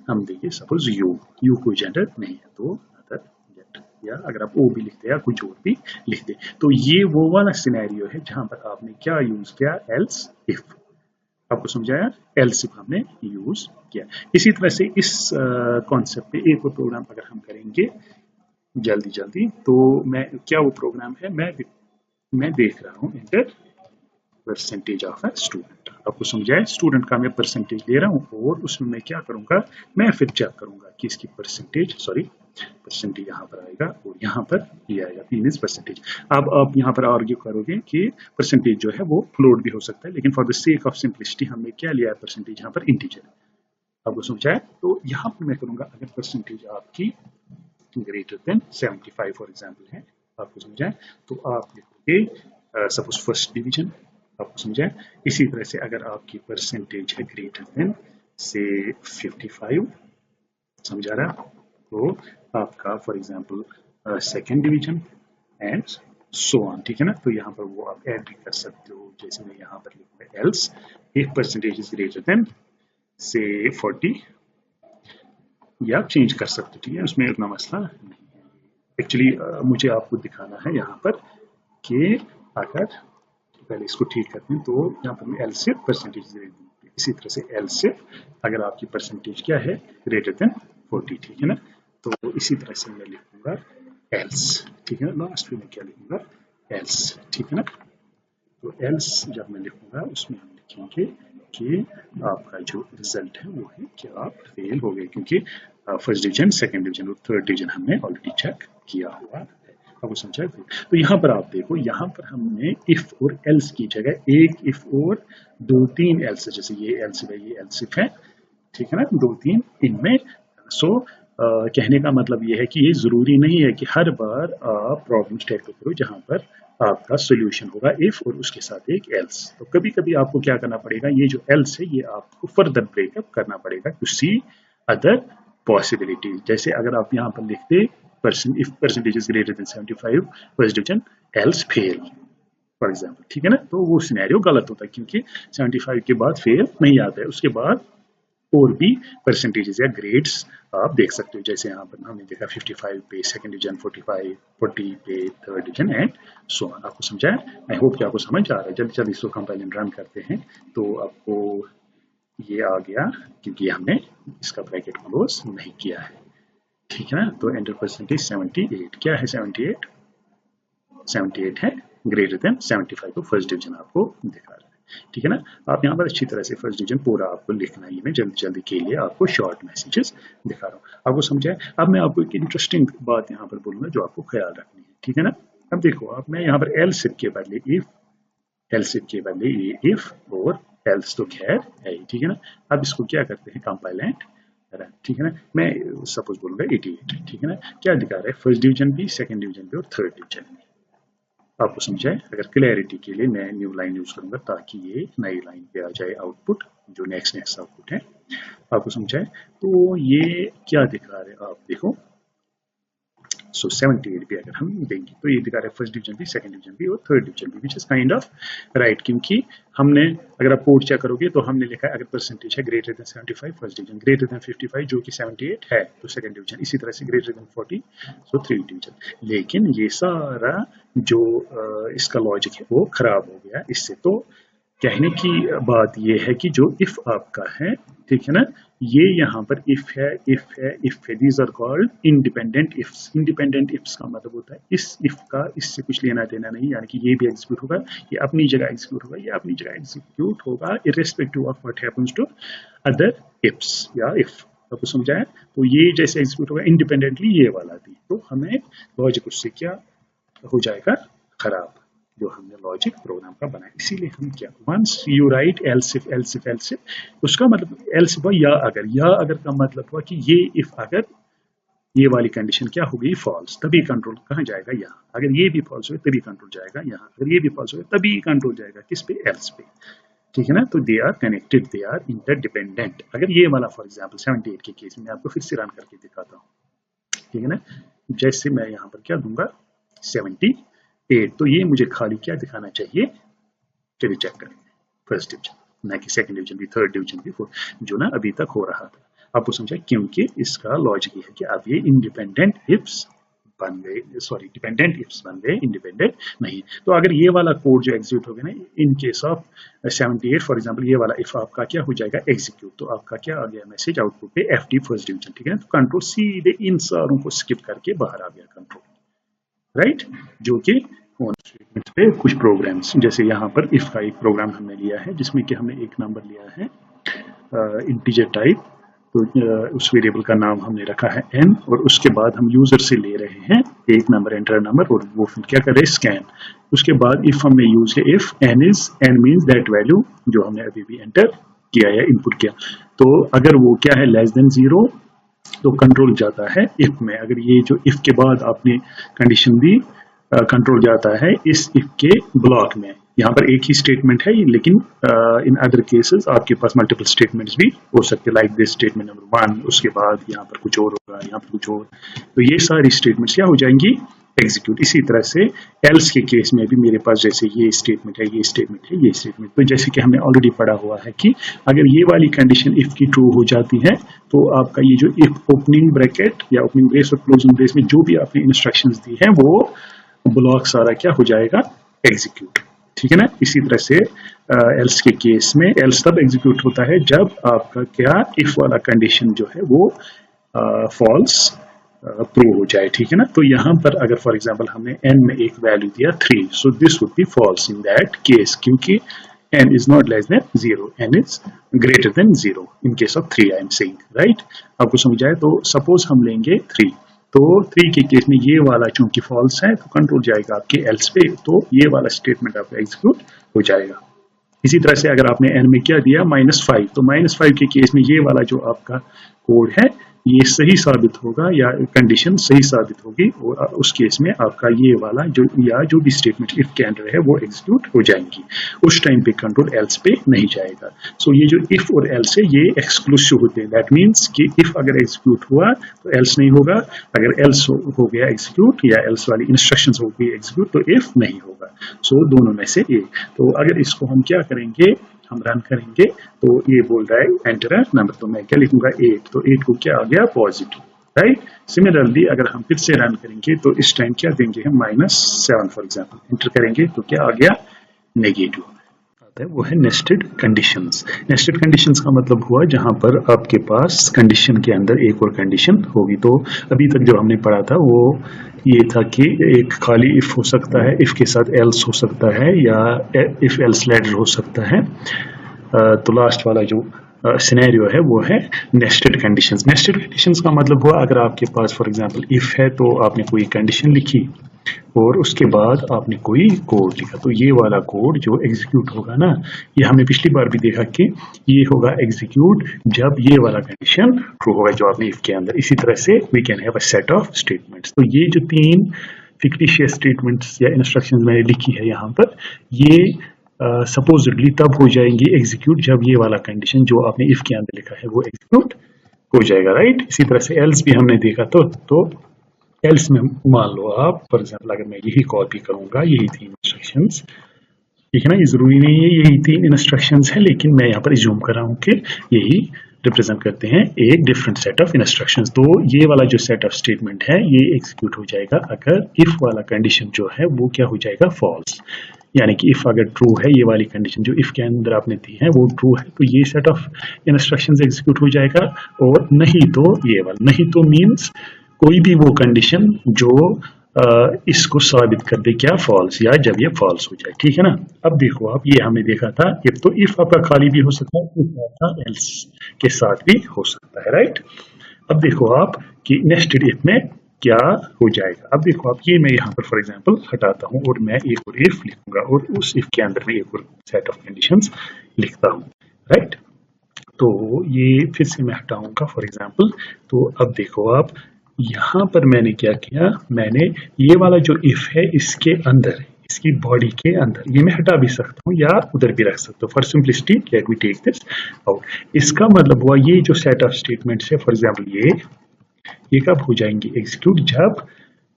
हम देंगे सपोज यू कोई जेंडर नहीं है तो अदर जेंडर, या अगर आप ओ भी लिखते हैं या कुछ और भी लिख दे। तो ये वो वाला सिनेरियो है जहां पर आपने क्या यूज किया, एल्स इफ, आपको समझाया, एल्स इफ हमने यूज किया। इसी तरह से इस कॉन्सेप्ट पे एक और प्रोग्राम अगर हम करेंगे जल्दी जल्दी, तो मैं क्या वो प्रोग्राम है, मैं देख रहा हूँ inter percentage of a student, आपको समझाए, स्टूडेंट का मैं परसेंटेज ले रहा हूँ और उसमें मैं क्या करूंगा, मैं फिर चेक करूंगा कि इसकी परसेंटेज, सॉरी परसेंटेज यहाँ पर आएगा और यहाँ पर ये आएगा, पी मीन्स परसेंटेज। अब आप यहाँ पर आर्ग्यू करोगे कि परसेंटेज जो है वो फ्लोट भी हो सकता है, लेकिन for the sake of simplicity हमने क्या लिया है, परसेंटेज यहाँ पर इंटीजर, आपको समझाए। तो यहाँ पर मैं करूंगा अगर परसेंटेज आपकी ग्रेटर देन 75 फॉर एग्जाम्पल है, आपको समझाए, तो आप लिखोगे सपोज फर्स्ट डिवीजन, आपको समझाए। इसी तरह से अगर आपकी परसेंटेज है ग्रेटर देन से 55, समझा रहा, तो आपका for example second division and so on, ठीक है ना। तो यहाँ पर वो आप ऐड भी कर सकते हो, जैसे मैं यहाँ पर लिखूंगा else if percentage is greater then से 40, या आप चेंज कर सकते हो, ठीक है, उसमें उतना मसला नहीं है। एक्चुअली मुझे आपको दिखाना है यहाँ पर कि अगर पहले इसको ठीक करते हैं, तो यहाँ पर मैं एल सिर्फ परसेंटेज दे दूँ, इसी तरह से एल सिर्फ अगर आपकी परसेंटेज क्या है, ग्रेटर देन 40, ठीक है ना। तो इसी तरह से मैं लिखूंगा एल्स, ठीक है ना, लास्ट में मैं क्या लिखूंगा, एल्स, ठीक है ना। तो एल्स जब मैं लिखूंगा उसमें हम लिखेंगे कि आपका जो रिजल्ट है वो है कि आप फेल हो गए, क्योंकि फर्स्ट डिवीजन, सेकंड डिवीजन और थर्ड डिवीजन हमने ऑलरेडी चेक किया हुआ है, आपको समझा। तो यहाँ पर आप देखो, यहाँ पर हमने इफ और एल्स की जगह एक इफ और दो तीन एल्स, जैसे ये एल्स है, ये एल्स इफ है, ठीक है ना, दो तीन इनमें। सो कहने का मतलब ये है कि ये जरूरी नहीं है कि हर बार आप प्रॉब्लम टैकल करो जहां पर आपका सोल्यूशन होगा इफ और उसके साथ एक एल्स। तो कभी कभी आपको क्या करना पड़ेगा, ये जो एल्स है ये आपको फर्दर ब्रेकअप करना पड़ेगा टू सी अदर पॉसिबिलिटीज। जैसे अगर आप यहाँ पर लिखते if percentage is greater then 75 first division else fail for example, ठीक है ना, तो वो सिनेरियो गलत होता है, क्योंकि 75 के बाद फेल नहीं आता है, उसके बाद और भी परसेंटेजेस या ग्रेड्स आप देख सकते हो। जैसे यहाँ पर हमने देखा 55 पे सेकंड डिवीजन, 45 40 पे third division and so on, आपको समझा है। आई होप कि आपको समझ आ रहा है। जल्दी जल्दी इसको कंपाइल एंड रन करते हैं तो आपको ये आ गया, क्योंकि हमने इसका ब्रैकेट क्लोज नहीं किया है, ठीक है ना। तो एंटर परसेंटेज 78, क्या है 78, 78 है ग्रेटर देन 75, तो फर्स्ट डिवीजन आपको दिखा रहा है, ठीक है ना। आप यहाँ पर अच्छी तरह से फर्स्ट डिवीजन पूरा आपको लिखना ही, मैं जल्दी जल्दी के लिए आपको शॉर्ट मैसेजेस दिखा रहा हूँ, आपको समझा है। अब मैं आपको एक इंटरेस्टिंग बात यहाँ पर बोलूंगा जो आपको ख्याल रखनी है, ठीक है ना। अब देखो, अब मैं यहाँ पर एल सिप के बदले इफ, एल सिप के बदले ये इफ और एल्स तो खैर है, ठीक है ना। अब इसको क्या करते हैं, कंपाइल एंड रन, ठीक है ना। मैं सपोज बोलूंगा 88, ठीक है ना। क्या दिखा रहा है, फर्स्ट डिवीजन भी, सेकंड डिवीजन भी और थर्ड डिवीजन भी, आपको समझाए। अगर क्लैरिटी के लिए मैं न्यू लाइन यूज करूंगा ताकि ये नई लाइन पे आ जाए आउटपुट, जो नेक्स्ट आउटपुट है, आपको समझाए। तो ये क्या दिखा रहे हैं आप देखो, सो 78 भी अगर हम देंगे तो ये दिखा रहा है फर्स्ट डिवीजन भी, सेकंड डिवीजन भी और थर्ड डिवीजन भी, which is kind of right, क्योंकि हमने, अगर आप कोड चेक करोगे तो हमने लिखा है अगर परसेंटेज है greater than 75 first division, greater than 55 जो कि 78 है तो सेकंड डिवीजन, इसी तरह से greater than 40 so third division. लेकिन ये सारा जो इसका लॉजिक है वो खराब हो गया इससे। तो कहने की बात ये है कि जो इफ आपका है, ठीक है ना, ये यहाँ पर इफ है, इफ है, इफ है, these are called independent ifs. Independent ifs का मतलब होता है इस इफ का इससे कुछ लेना देना नहीं, यानी कि ये भी एग्जीक्यूट होगा, ये अपनी जगह एग्जीक्यूट होगा, ये अपनी जगह एग्जीक्यूट होगा irrespective of what happens to other ifs या इफ, आपको समझाया। तो ये जैसे एग्जीक्यूट होगा इंडिपेंडेंटली ये वाला भी, तो हमें लॉजिक उससे क्या हो जाएगा, खराब, जो हमने लॉजिक प्रोग्राम का बनाया। इसीलिए हम क्या, once you write else if, else if, else if, उसका मतलब एल्स इफ या अगर का मतलब हुआ कि ये इफ अगर ये वाली कंडीशन क्या होगी, फॉल्स, तभी कंट्रोल कहाँ जाएगा, यहाँ। अगर ये भी फॉल्स हो तभी कंट्रोल जाएगा यहाँ, अगर ये भी फॉल्स हो तभी कंट्रोल जाएगा किस पे, एल्स पे। ठीक है ना। तो they are connected, they are interdependent. अगर ये वाला फॉर एग्जांपल 78 के केस में आपको फिर से रन करके दिखाता हूँ, ठीक है ना। जैसे मैं यहाँ पर क्या दूंगा 78, तो ये मुझे खाली क्या दिखाना चाहिए, चलिए चेक करें, फर्स्ट डिवीजन, ना कि सेकंड डिवीजन भी, थर्ड डिवीजन भी, जो ना अभी तक हो रहा था। आपको समझा, क्योंकि इसका लॉजिक ये है कि अब ये इंडिपेंडेंट इफ्स बन गए, सॉरी डिपेंडेंट इफ्स बन गए, इंडिपेंडेंट नहीं। तो अगर ये वाला कोड जो एग्जीक्यूट हो गया ना इन केस ऑफ 78 फॉर एग्जांपल, ये वाला इफ आपका क्या हो जाएगा एग्जीक्यूट, तो आपका क्या आ गया मैसेज आउटपुट पे एफडी फर्स्ट डिवीजन, ठीक है ना। तो कंट्रोल सीधे इन सारों को स्किप करके बाहर आ गया कंट्रोल, राइट। जो कि स्टेटमेंट पे कुछ प्रोग्राम्स, जैसे यहाँ पर इफ का एक प्रोग्राम हमने लिया है जिसमें कि हमने एक नंबर लिया है इंटीजर टाइप, तो उस वेरिएबल का नाम हमने रखा है n, और उसके बाद हम यूजर से ले रहे हैं एक नंबर, एंटर नंबर, और वो फिर क्या कर रहे हैं स्कैन। उसके बाद इफ हमने यूज है if n means that value जो हमने अभी भी एंटर किया या इनपुट किया, तो अगर वो क्या है लेस देन 0 तो कंट्रोल जाता है इफ में। अगर ये जो इफ के बाद आपने कंडीशन दी, कंट्रोल जाता है इस इफ के ब्लॉक में। यहाँ पर एक ही स्टेटमेंट है लेकिन इन अदर केसेस आपके पास मल्टीपल स्टेटमेंट्स भी हो सकते हैं, लाइक दिस स्टेटमेंट नंबर 1, उसके बाद यहाँ पर कुछ और होगा, यहाँ पर कुछ और, तो ये सारी स्टेटमेंट्स क्या हो जाएंगी एग्जीक्यूट। इसी तरह से एल्स के केस में भी मेरे पास जैसे ये स्टेटमेंट है, ये स्टेटमेंट है, ये स्टेटमेंट, तो जैसे कि हमने ऑलरेडी पढ़ा हुआ है कि अगर ये वाली कंडीशन इफ की ट्रू हो जाती है तो आपका ये जो इफ ओपनिंग ब्रैकेट या ओपनिंग ब्रेस और क्लोजिंग ब्रेस में जो भी आपने इंस्ट्रक्शंस दी है वो ब्लॉक सारा क्या हो जाएगा एग्जीक्यूट, ठीक है ना। इसी तरह से एल्स के केस में एल्स तब एग्जीक्यूट होता है जब आपका क्या इफ वाला कंडीशन जो है वो फॉल्स प्रूव हो जाए, ठीक है ना। तो यहाँ पर अगर फॉर एग्जांपल हमने n में एक वैल्यू दिया 3, so this would be falls in that case, क्योंकि n is not less than 0, n is greater than 0 in case of 3 I am saying, right। आपको समझ आए। तो सपोज हम लेंगे 3, तो 3 के केस में ये वाला चूंकि फॉल्स है तो कंट्रोल जाएगा आपके एल्स पे, तो ये वाला स्टेटमेंट आपका एग्जीक्यूट हो जाएगा। इसी तरह से अगर आपने n में क्या दिया -5, तो -5 के केस में ये वाला जो आपका कोड है ये सही साबित होगा या कंडीशन सही साबित होगी, और उस केस में आपका ये वाला जो भी स्टेटमेंट इफ के अंदर है वो एग्जीक्यूट हो जाएंगी। उस टाइम पे कंट्रोल एल्स पे नहीं जाएगा। सो ये जो इफ और एल्स है ये एक्सक्लूसिव होते हैं, दैट मीन्स कि इफ अगर एग्जीक्यूट हुआ तो एल्स नहीं होगा, अगर एल्स हो गया एग्जीक्यूट या एल्स वाली इंस्ट्रक्शंस हो गई एग्जीक्यूट तो इफ नहीं होगा। सो दोनों में से एक। तो अगर इसको हम क्या करेंगे, हम रन करेंगे, तो ये बोल रहा है एंटर नंबर, तो मैं क्या लिखूंगा 8, तो 8 को क्या आ गया पॉजिटिव, राइट। सिमिलरली अगर हम फिर से रन करेंगे तो इस टाइम क्या देंगे हम -7 फॉर एग्जांपल, एंटर करेंगे तो क्या आ गया नेगेटिव आता है, वो है नेस्टेड कंडीशंस। नेस्टेड कंडीशंस का मतलब हुआ जहां पर आपके पास कंडीशन के अंदर एक और कंडीशन होगी। तो अभी तक जो हमने पढ़ा था वो ये था कि एक खाली इफ हो सकता है, इफ के साथ एल्स हो सकता है, या इफ एल्स लैडर हो सकता है। तो लास्ट वाला जो सिनेरियो है वो है नेस्टेड कंडीशंस। नेस्टेड कंडीशंस का मतलब हुआ अगर आपके पास फॉर एग्जांपल इफ है तो आपने कोई कंडीशन लिखी और उसके बाद आपने कोई कोड लिखा, तो ये वाला कोड जो एग्जीक्यूट होगा ना, ये हमने पिछली बार भी देखा कि ये होगा एग्जीक्यूट जब ये वाला कंडीशन ट्रू होगा जो आपने इफ के अंदर। इसी तरह से we can have a set of statements. तो ये जो 3 फिक्टिशियस स्टेटमेंट्स या इंस्ट्रक्शंस मैंने लिखी है यहाँ पर, ये सपोजिटली तब हो जाएंगी एग्जीक्यूट जब ये वाला कंडीशन जो आपने इफ के अंदर लिखा है वो एग्जीक्यूट हो जाएगा, राइट। इसी तरह से एल्स भी हमने देखा, तो एल्स में मान लो आप फॉर एग्जांपल अगर मैं यही कॉपी करूंगा, यही 3 इंस्ट्रक्शंस, ठीक है ना, ये जरूरी नहीं है यही 3 इंस्ट्रक्शंस है, लेकिन मैं यहाँ पर एज्यूम कर रहा हूँ कि यही रिप्रेजेंट करते हैं एक डिफरेंट सेट ऑफ इंस्ट्रक्शंस। तो ये वाला जो सेट ऑफ स्टेटमेंट है ये एग्जीक्यूट हो जाएगा अगर इफ वाला कंडीशन जो है वो क्या हो जाएगा फॉल्स, यानी कि इफ अगर ट्रू है, ये वाली कंडीशन जो इफ के अंदर आपने दी है वो ट्रू है, तो ये सेट ऑफ इंस्ट्रक्शंस एग्जीक्यूट हो जाएगा। और नहीं तो ये वाला, नहीं तो मींस कोई भी वो कंडीशन जो इसको साबित कर दे क्या फॉल्स, या जब ये फॉल्स हो जाए, ठीक है ना। अब देखो आप, ये हमने देखा था इफ, तो इफ आपका खाली भी हो सकता है, इफ आपका एल्स के साथ भी हो सकता है, राइट। अब देखो आप कि नेस्टेड इफ में क्या हो जाएगा। अब देखो आप, ये मैं यहाँ पर फॉर एग्जांपल हटाता हूँ और मैं एक और इफ लिखूंगा और उस इफ के अंदर में एक और सेट ऑफ कंडीशंस लिखता हूँ, राइट। तो ये फिर से मैं हटाऊंगा फॉर एग्जांपल। तो अब देखो आप, यहाँ पर मैंने क्या किया, मैंने ये वाला जो इफ है इसके अंदर इसकी बॉडी के अंदर, ये मैं हटा भी सकता हूँ या उधर भी रख सकता हूँ। For simplicity let me take this out. इसका मतलब हुआ ये जो सेट ऑफ स्टेटमेंट्स है, फॉर एग्जाम्पल ये कब हो जाएंगे एग्जीक्यूट, जब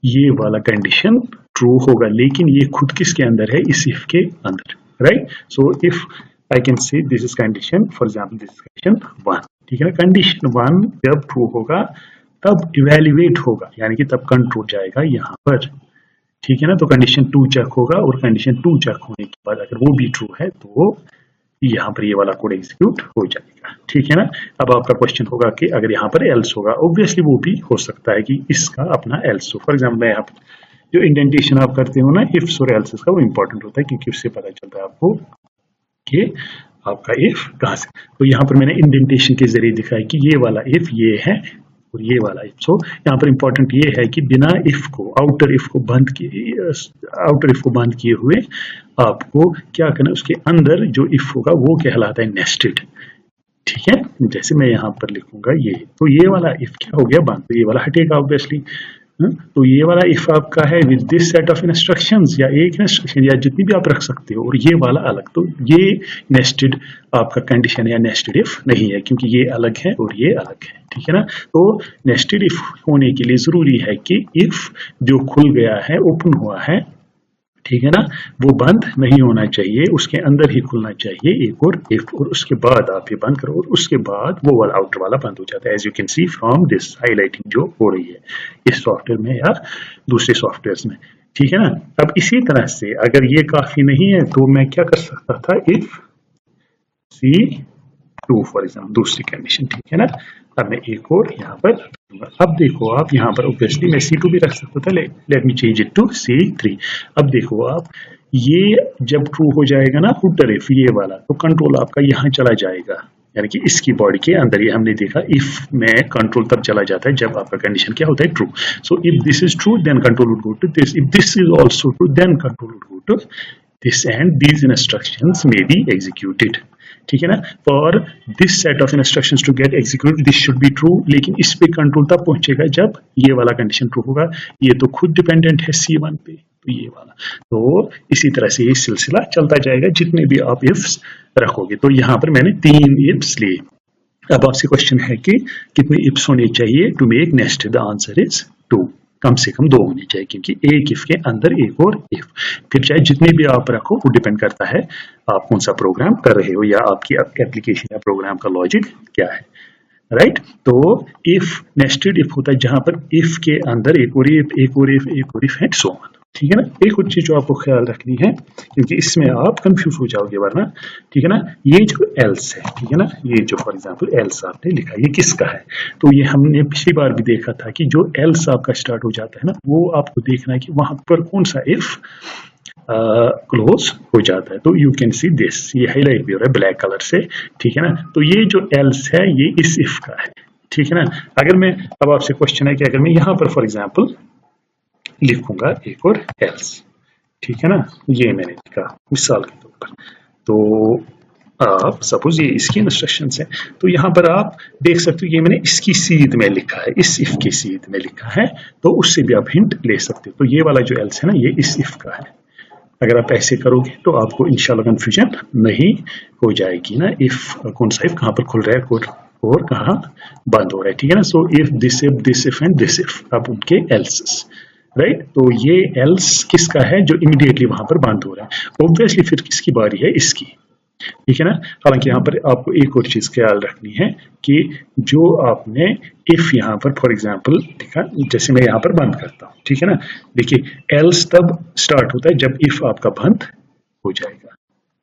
ये वाला कंडीशन ट्रू होगा, लेकिन ये खुद किसके अंदर है, इस इफ के अंदर, right. So if I can say this is condition, for example this is condition 1, ठीक है ना। कंडीशन 1 जब ट्रू होगा तब इवेल्युएट होगा, यानी कि तब कंट्रोल जाएगा यहाँ पर, ठीक है ना। तो कंडीशन 2 चेक होगा और कंडीशन 2 चेक होने के बाद अगर वो भी ट्रू है तो यहाँ पर ये वाला कोड एग्जीक्यूट हो जाएगा, ठीक है ना। अब आपका क्वेश्चन होगा कि अगर यहाँ पर एल्स होगा, ऑब्वियसली वो भी हो सकता है कि इसका अपना एल्स हो। फॉर एग्जाम्पल मैं यहाँ पर जो इंडेंटेशन आप करते हो ना इफ्स और एल्स का, वो इंपॉर्टेंट होता है क्योंकि उससे पता चलता है आपको कि आपका इफ कहाँ से। तो यहाँ पर मैंने इंडेंटेशन के जरिए दिखाया कि ये वाला इफ ये है और ये वाला इफ। सो यहाँ पर इंपॉर्टेंट ये है कि बिना इफ को, आउटर इफ को बंद किए हुए आपको क्या करना है, उसके अंदर जो इफ होगा वो कहलाता है नेस्टेड, ठीक है। जैसे मैं यहाँ पर लिखूंगा ये, तो ये वाला इफ क्या हो गया बंद, तो ये वाला हटेगा ऑब्वियसली। तो ये वाला इफ आपका है with this set of instructions, या एक इंस्ट्रक्शन या जितनी भी आप रख सकते हो, और ये वाला अलग। तो ये नेस्टेड आपका कंडीशन या नेस्टेड इफ नहीं है क्योंकि ये अलग है और ये अलग है, ठीक है ना। तो नेस्टेड इफ होने के लिए जरूरी है कि इफ जो खुल गया है, ओपन हुआ है, ठीक है ना, वो बंद नहीं होना चाहिए, उसके अंदर ही खुलना चाहिए एक और इफ, और उसके बाद आप ये बंद करो और उसके बाद वो वाला आउटर वाला बंद हो जाता है। As you can see from this highlighting जो हो रही है इस सॉफ्टवेयर में या दूसरे सॉफ्टवेयर में, ठीक है ना। अब इसी तरह से अगर ये काफी नहीं है तो मैं क्या कर सकता था, इफ C2 फॉर एग्जाम्पल, दूसरी कंडीशन, ठीक है ना। अब मैं एक और यहाँ पर, अब देखो आप यहाँ पर ऑब्वियसली मैं C2 भी रख सकता था, let me change it to C3। अब देखो आप, ये जब ट्रू हो जाएगा ना फुटर इफ ये वाला, तो कंट्रोल आपका यहाँ चला जाएगा, यानी कि इसकी बॉडी के अंदर। ये हमने देखा इफ में कंट्रोल तब चला जाता है जब आपका कंडीशन क्या होता है, true. So if this is true then control would go to this, if this is also true then control would go to this, and these instructions may be executed, ठीक है ना। For this set of instructions to get executed this should be true, लेकिन इस पे control तब पहुंचेगा जब ये वाला कंडीशन ट्रू होगा। ये तो खुद डिपेंडेंट है C1 पे, तो ये वाला, तो इसी तरह से ये सिलसिला चलता जाएगा जितने भी आप इफ्स रखोगे। तो यहाँ पर मैंने 3 इफ्स लिए। अब आपसे क्वेश्चन है कि कितने इफ्स होने चाहिए to make nested, the answer is 2, कम से कम 2 होने चाहिए क्योंकि एक इफ के अंदर एक और इफ। फिर चाहे जितने भी आप रखो वो डिपेंड करता है आप कौन सा प्रोग्राम कर रहे हो या आपकी एप्लीकेशन या प्रोग्राम का लॉजिक क्या है, राइट। तो इफ नेस्टेड इफ होता है जहां पर इफ के अंदर एक और इफ, एक और इफ, एक और इफ है, सो ऑन, ठीक है ना। एक और चीज जो आपको ख्याल रखनी है क्योंकि इसमें आप कंफ्यूज हो जाओगे वरना, ठीक है ना। ये जो एल्स है, ठीक है ना, ये जो फॉर एग्जांपल एल्स आपने लिखा ये किसका है, तो ये हमने पिछली बार भी देखा था कि जो एल्स आपका स्टार्ट हो जाता है ना, वो आपको देखना है कि वहां पर कौन सा इफ क्लोज हो जाता है। तो यू कैन सी दिस, ये हाईलाइट भी हो रहा है ब्लैक कलर से, ठीक है ना। तो ये जो एल्स है ये इस इफ का है, ठीक है ना। अगर मैं, अब आपसे क्वेश्चन है कि अगर मैं यहाँ पर फॉर एग्जाम्पल लिखूंगा एक और एल्स, ठीक है ना, ये मैंने लिखा मिसाल के तौर पर, तो आप सपोज ये इसकी इंस्ट्रक्शंस है, तो यहाँ पर आप देख सकते हो ये मैंने इसकी सीध में लिखा है, इस इफ की सीध में लिखा है, तो उससे भी आप हिंट ले सकते हो। तो ये वाला जो एल्स है ना ये इस इफ का है। अगर आप ऐसे करोगे तो आपको इंशाल्लाह कंफ्यूजन नहीं हो जाएगी ना, इफ कौन सा इफ कहाँ पर खुल रहा है और कहाँ बंद हो रहा है, ठीक है ना। सो if this if and this if, अब उनके एल्सेस, राइट। तो ये एल्स किसका है जो इमीडिएटली वहां पर बंद हो रहा है, ऑब्वियसली फिर किसकी बारी है, इसकी, ठीक है ना। हालांकि यहाँ पर आपको एक और चीज ख्याल रखनी है कि जो आपने इफ यहाँ पर फॉर एग्जांपल लिखा, जैसे मैं यहाँ पर बंद करता हूँ, ठीक है ना, देखिए एल्स तब स्टार्ट होता है जब इफ आपका बंद हो जाएगा,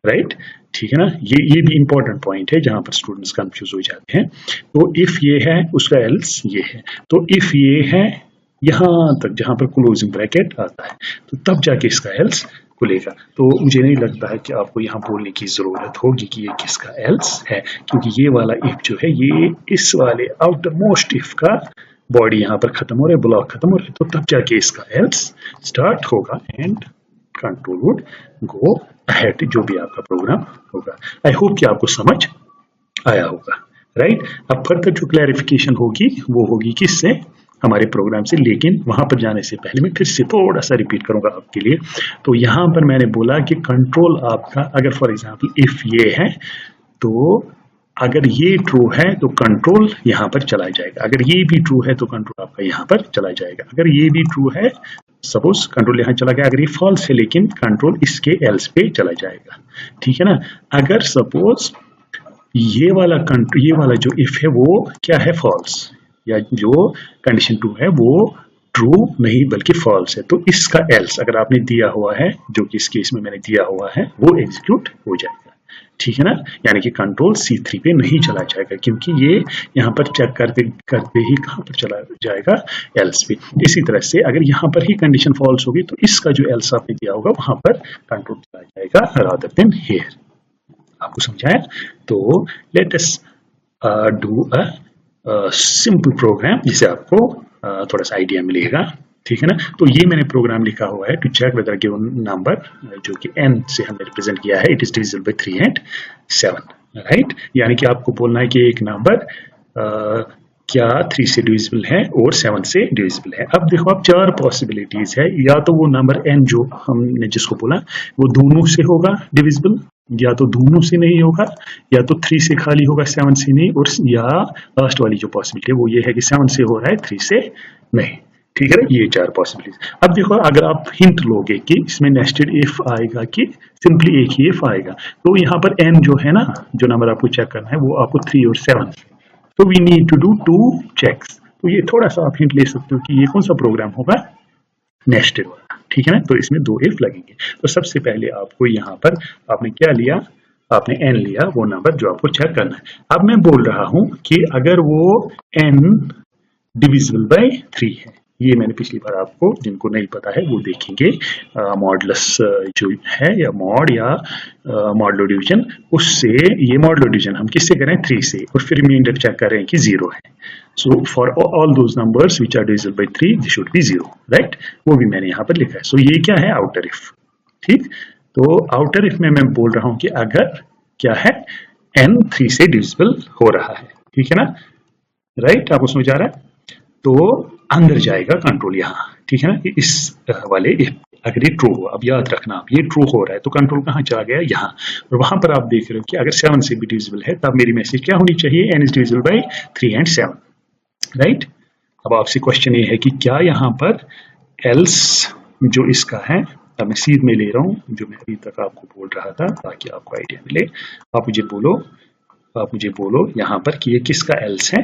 राइट, ठीक है ना। ये भी इंपॉर्टेंट पॉइंट है जहां पर स्टूडेंट्स कंफ्यूज हो जाते हैं। तो इफ ये है उसका एल्स ये है, तो इफ ये है यहां तक जहां पर क्लोजिंग ब्रैकेट आता है, तो तब जाके इसका एल्स खुलेगा। तो मुझे नहीं लगता है कि आपको यहाँ बोलने की जरूरत होगी कि ये किसका एल्स है, क्योंकि ये वाला इफ जो है ये इस वाले आउटर मोस्ट इफ का बॉडी यहाँ पर खत्म हो रहा है, ब्लॉक खत्म हो रहा है, तो तब जाके इसका एल्स स्टार्ट होगा and control would go ahead, जो भी आपका प्रोग्राम होगा। आई होप कि आपको समझ आया होगा, राइट। अब फर्दर जो क्लैरिफिकेशन होगी वो होगी किससे, हमारे प्रोग्राम से। लेकिन वहां पर जाने से पहले मैं फिर से थोड़ा सा रिपीट करूंगा आपके लिए। तो यहाँ पर मैंने बोला कि कंट्रोल आपका, अगर फॉर एग्जांपल इफ ये है, तो अगर ये ट्रू है तो कंट्रोल यहाँ पर चला जाएगा, अगर ये भी ट्रू है तो कंट्रोल आपका यहाँ पर चला जाएगा, अगर ये भी ट्रू है सपोज कंट्रोल यहाँ चला गया, अगर ये फॉल्स है लेकिन कंट्रोल इसके एल्स पे चला जाएगा, ठीक है ना। अगर सपोज ये वाला जो इफ है वो क्या है, फॉल्स, या जो कंडीशन 2 है वो ट्रू नहीं बल्कि फॉल्स है, तो इसका एल्स अगर आपने दिया हुआ है, जो कि इस केस में मैंने दिया हुआ है, वो एग्जीक्यूट हो जाएगा, ठीक है ना। यानी कि कंट्रोल C3 पे नहीं चला जाएगा, क्योंकि ये यहाँ पर चेक करते करते ही कहाँ पर चला जाएगा, एल्स पे। इसी तरह से अगर यहाँ पर ही कंडीशन फॉल्स होगी तो इसका जो एल्स आपने दिया होगा वहां पर कंट्रोल चला जाएगा रादर देन हियर। आपको समझाया? तो let us do a simple program जिसे आपको थोड़ा सा आइडिया मिलेगा, ठीक है ना। तो ये मैंने प्रोग्राम लिखा हुआ है to check whether given number, जो कि n से हमने रिप्रेजेंट किया है, it is divisible by 3 and 7, right. यानी कि आपको बोलना है कि एक नंबर क्या 3 से डिविजिबल है और 7 से डिविजिबल है। अब देखो, अब 4 पॉसिबिलिटीज है, या तो वो नंबर n जो हमने जिसको बोला वो दोनों से होगा डिविजिबल, या तो दोनों से नहीं होगा, या तो 3 से खाली होगा 7 से नहीं, और या लास्ट वाली जो पॉसिबिलिटी है वो ये है कि 7 से हो रहा है 3 से नहीं, ठीक है ना। ये 4 पॉसिबिलिटीज। अब देखो, अगर आप हिंट लोगे कि इसमें नेस्टेड इफ आएगा कि सिंपली एक ही इफ आएगा, तो यहाँ पर n जो है ना, जो नंबर आपको चेक करना है वो आपको 3 और 7, तो we need to do 2 checks. तो ये थोड़ा सा आप हिंट ले सकते हो कि ये कौन सा प्रोग्राम होगा, नेस्टेड वाला, ठीक है ना। तो इसमें 2 इफ लगेंगे। तो सबसे पहले आपको यहाँ पर आपने क्या लिया, आपने n लिया, वो नंबर जो आपको चेक करना है। अब मैं बोल रहा हूं कि अगर वो n डिविजिबल बाय 3 है, ये मैंने पिछली बार आपको, जिनको नहीं पता है वो देखेंगे, मॉडुलस जो है, या मॉड, या मॉडुलो डिवीजन, उससे ये मॉडुलो डिवीजन हम किससे करें, 3 से, और फिर रिमाइंडर चेक करें कि 0 है। So for all those numbers which are divisible by 3 they should be 0, right. वो भी मैंने यहाँ पर लिखा है। सो ये क्या है, आउटर इफ, ठीक। तो आउटर इफ में मैं बोल रहा हूँ कि अगर क्या है, n 3 से डिविजिबल हो रहा है, ठीक है ना, राइट। आपको समझ आ रहा है? तो अंदर जाएगा कंट्रोल यहाँ, ठीक है ना, इस वाले इफ, अगर ये ट्रू हो, अब याद रखना, अब ये ट्रू हो रहा है तो कंट्रोल कहाँ चला गया, यहाँ। और वहां पर आप देख रहे हो कि अगर 7 से भी डिविजिबल है, तब मेरी मैसेज क्या होनी चाहिए, n is divisible by 3 and 7, right. अब आपसे क्वेश्चन ये है कि क्या यहाँ पर एल्स जो इसका है, अब मैं सीध में ले रहा हूँ जो मैं अभी तक आपको बोल रहा था ताकि आपको आइडिया मिले। आप मुझे बोलो यहाँ पर कि ये किसका एल्स है,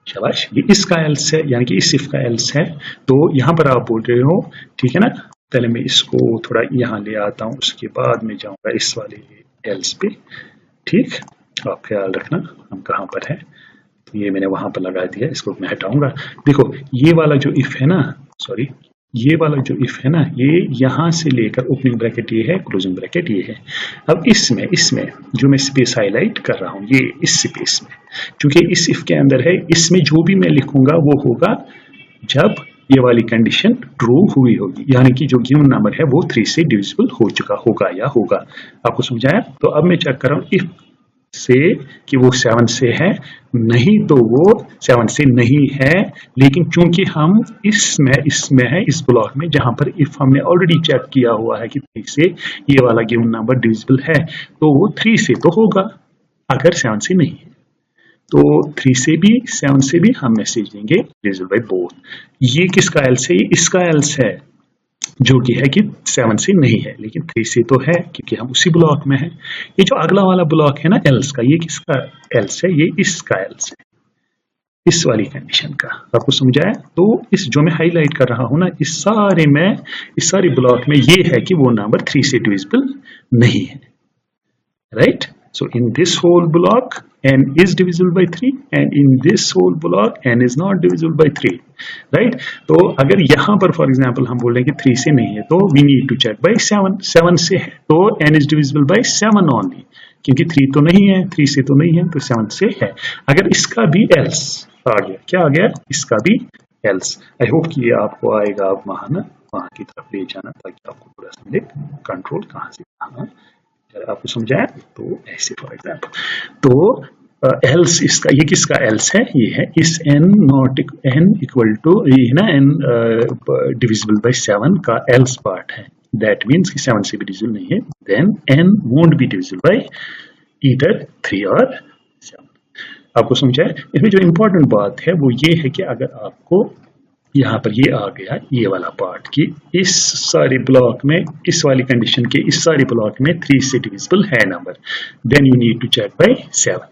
शाबाश, ये इसका एल्स है, यानी कि इस इफ का एल्स है। तो यहाँ पर आप बोल रहे हो, ठीक है ना। पहले मैं इसको थोड़ा यहाँ ले आता हूँ, उसके बाद मैं जाऊंगा इस वाले एल्स पे, ठीक। आप ख्याल रखना हम कहाँ पर है। तो ये मैंने वहां पर लगा दिया, इसको मैं हटाऊंगा। देखो, ये वाला जो इफ है ना, सॉरी, ये वाला जो इफ है ना, ये यहाँ से लेकर ओपनिंग ब्रैकेट ये है, क्लोजिंग ब्रैकेट ये है। अब इसमें जो मैं स्पेस हाईलाइट कर रहा हूँ, ये इस स्पेस में, क्योंकि इस इफ के अंदर है, इसमें जो भी मैं लिखूंगा वो होगा जब ये वाली कंडीशन ट्रू हुई होगी, यानी कि जो गिवन नंबर है वो 3 से डिविजिबल हो चुका होगा या होगा। आपको समझाया? तो अब मैं चेक कर रहा हूँ इफ से कि वो 7 से है, नहीं तो वो 7 से नहीं है। लेकिन चूंकि हम इसमें है, इस ब्लॉक में जहां पर इफ हमने ऑलरेडी चेक किया हुआ है कि 3 से ये वाला गिवन नंबर डिविजिबल है, तो वो 3 से तो होगा अगर 7 से नहीं है। तो 3 से भी 7 से भी हम मैसेज देंगे डिविजिबल बाय बोथ। ये किसका एल्स है, ये इसका एल्स है, जो कि है कि 7 से नहीं है, लेकिन 3 से तो है क्योंकि हम उसी ब्लॉक में हैं। ये जो अगला वाला ब्लॉक है ना एल्स का, ये किसका एल्स है, ये इसका एल्स है, इस वाली कंडीशन का। आपको समझाया? तो इस जो मैं हाईलाइट कर रहा हूं ना, इस सारे ब्लॉक में ये है कि वो नंबर 3 से डिविजिबल नहीं है, right. So in this whole block n is divisible by 3 and in this whole block n is not divisible by 3, right? तो अगर यहाँ पर फॉर एग्जांपल हम बोल रहे हैं कि 3 से नहीं है, तो we need to check by 7 से है, तो n is divisible by 7 only, क्योंकि 3 तो नहीं है, 3 से तो नहीं है, तो 7 से है। अगर इसका भी else आ गया, क्या आ गया, इसका भी else। आई होप कि ये आपको आएगा, आप वहां की तरफ ले जाना ताकि आपको पूरा समझे कंट्रोल कहाँ से कहाँ। आपको समझाया? तो ऐसे फॉर एग्जाम्पल, तो एल्स इसका, ये किसका एल्स है, ये है इस n not n equal to, ये है ना n डिविजिबल बाय 7 का एल्स पार्ट है, दैट मीन्स कि 7 से भी डिविजिबल नहीं है, then n won't be divisible by either 3 और 7। आपको समझा है? इसमें जो इंपॉर्टेंट बात है वो ये है कि अगर आपको यहाँ पर ये आ गया ये वाला पार्ट कि इस सारे ब्लॉक में, इस वाली कंडीशन के इस सारे ब्लॉक में 3 से डिविजिबल है number, then you need to check by 7।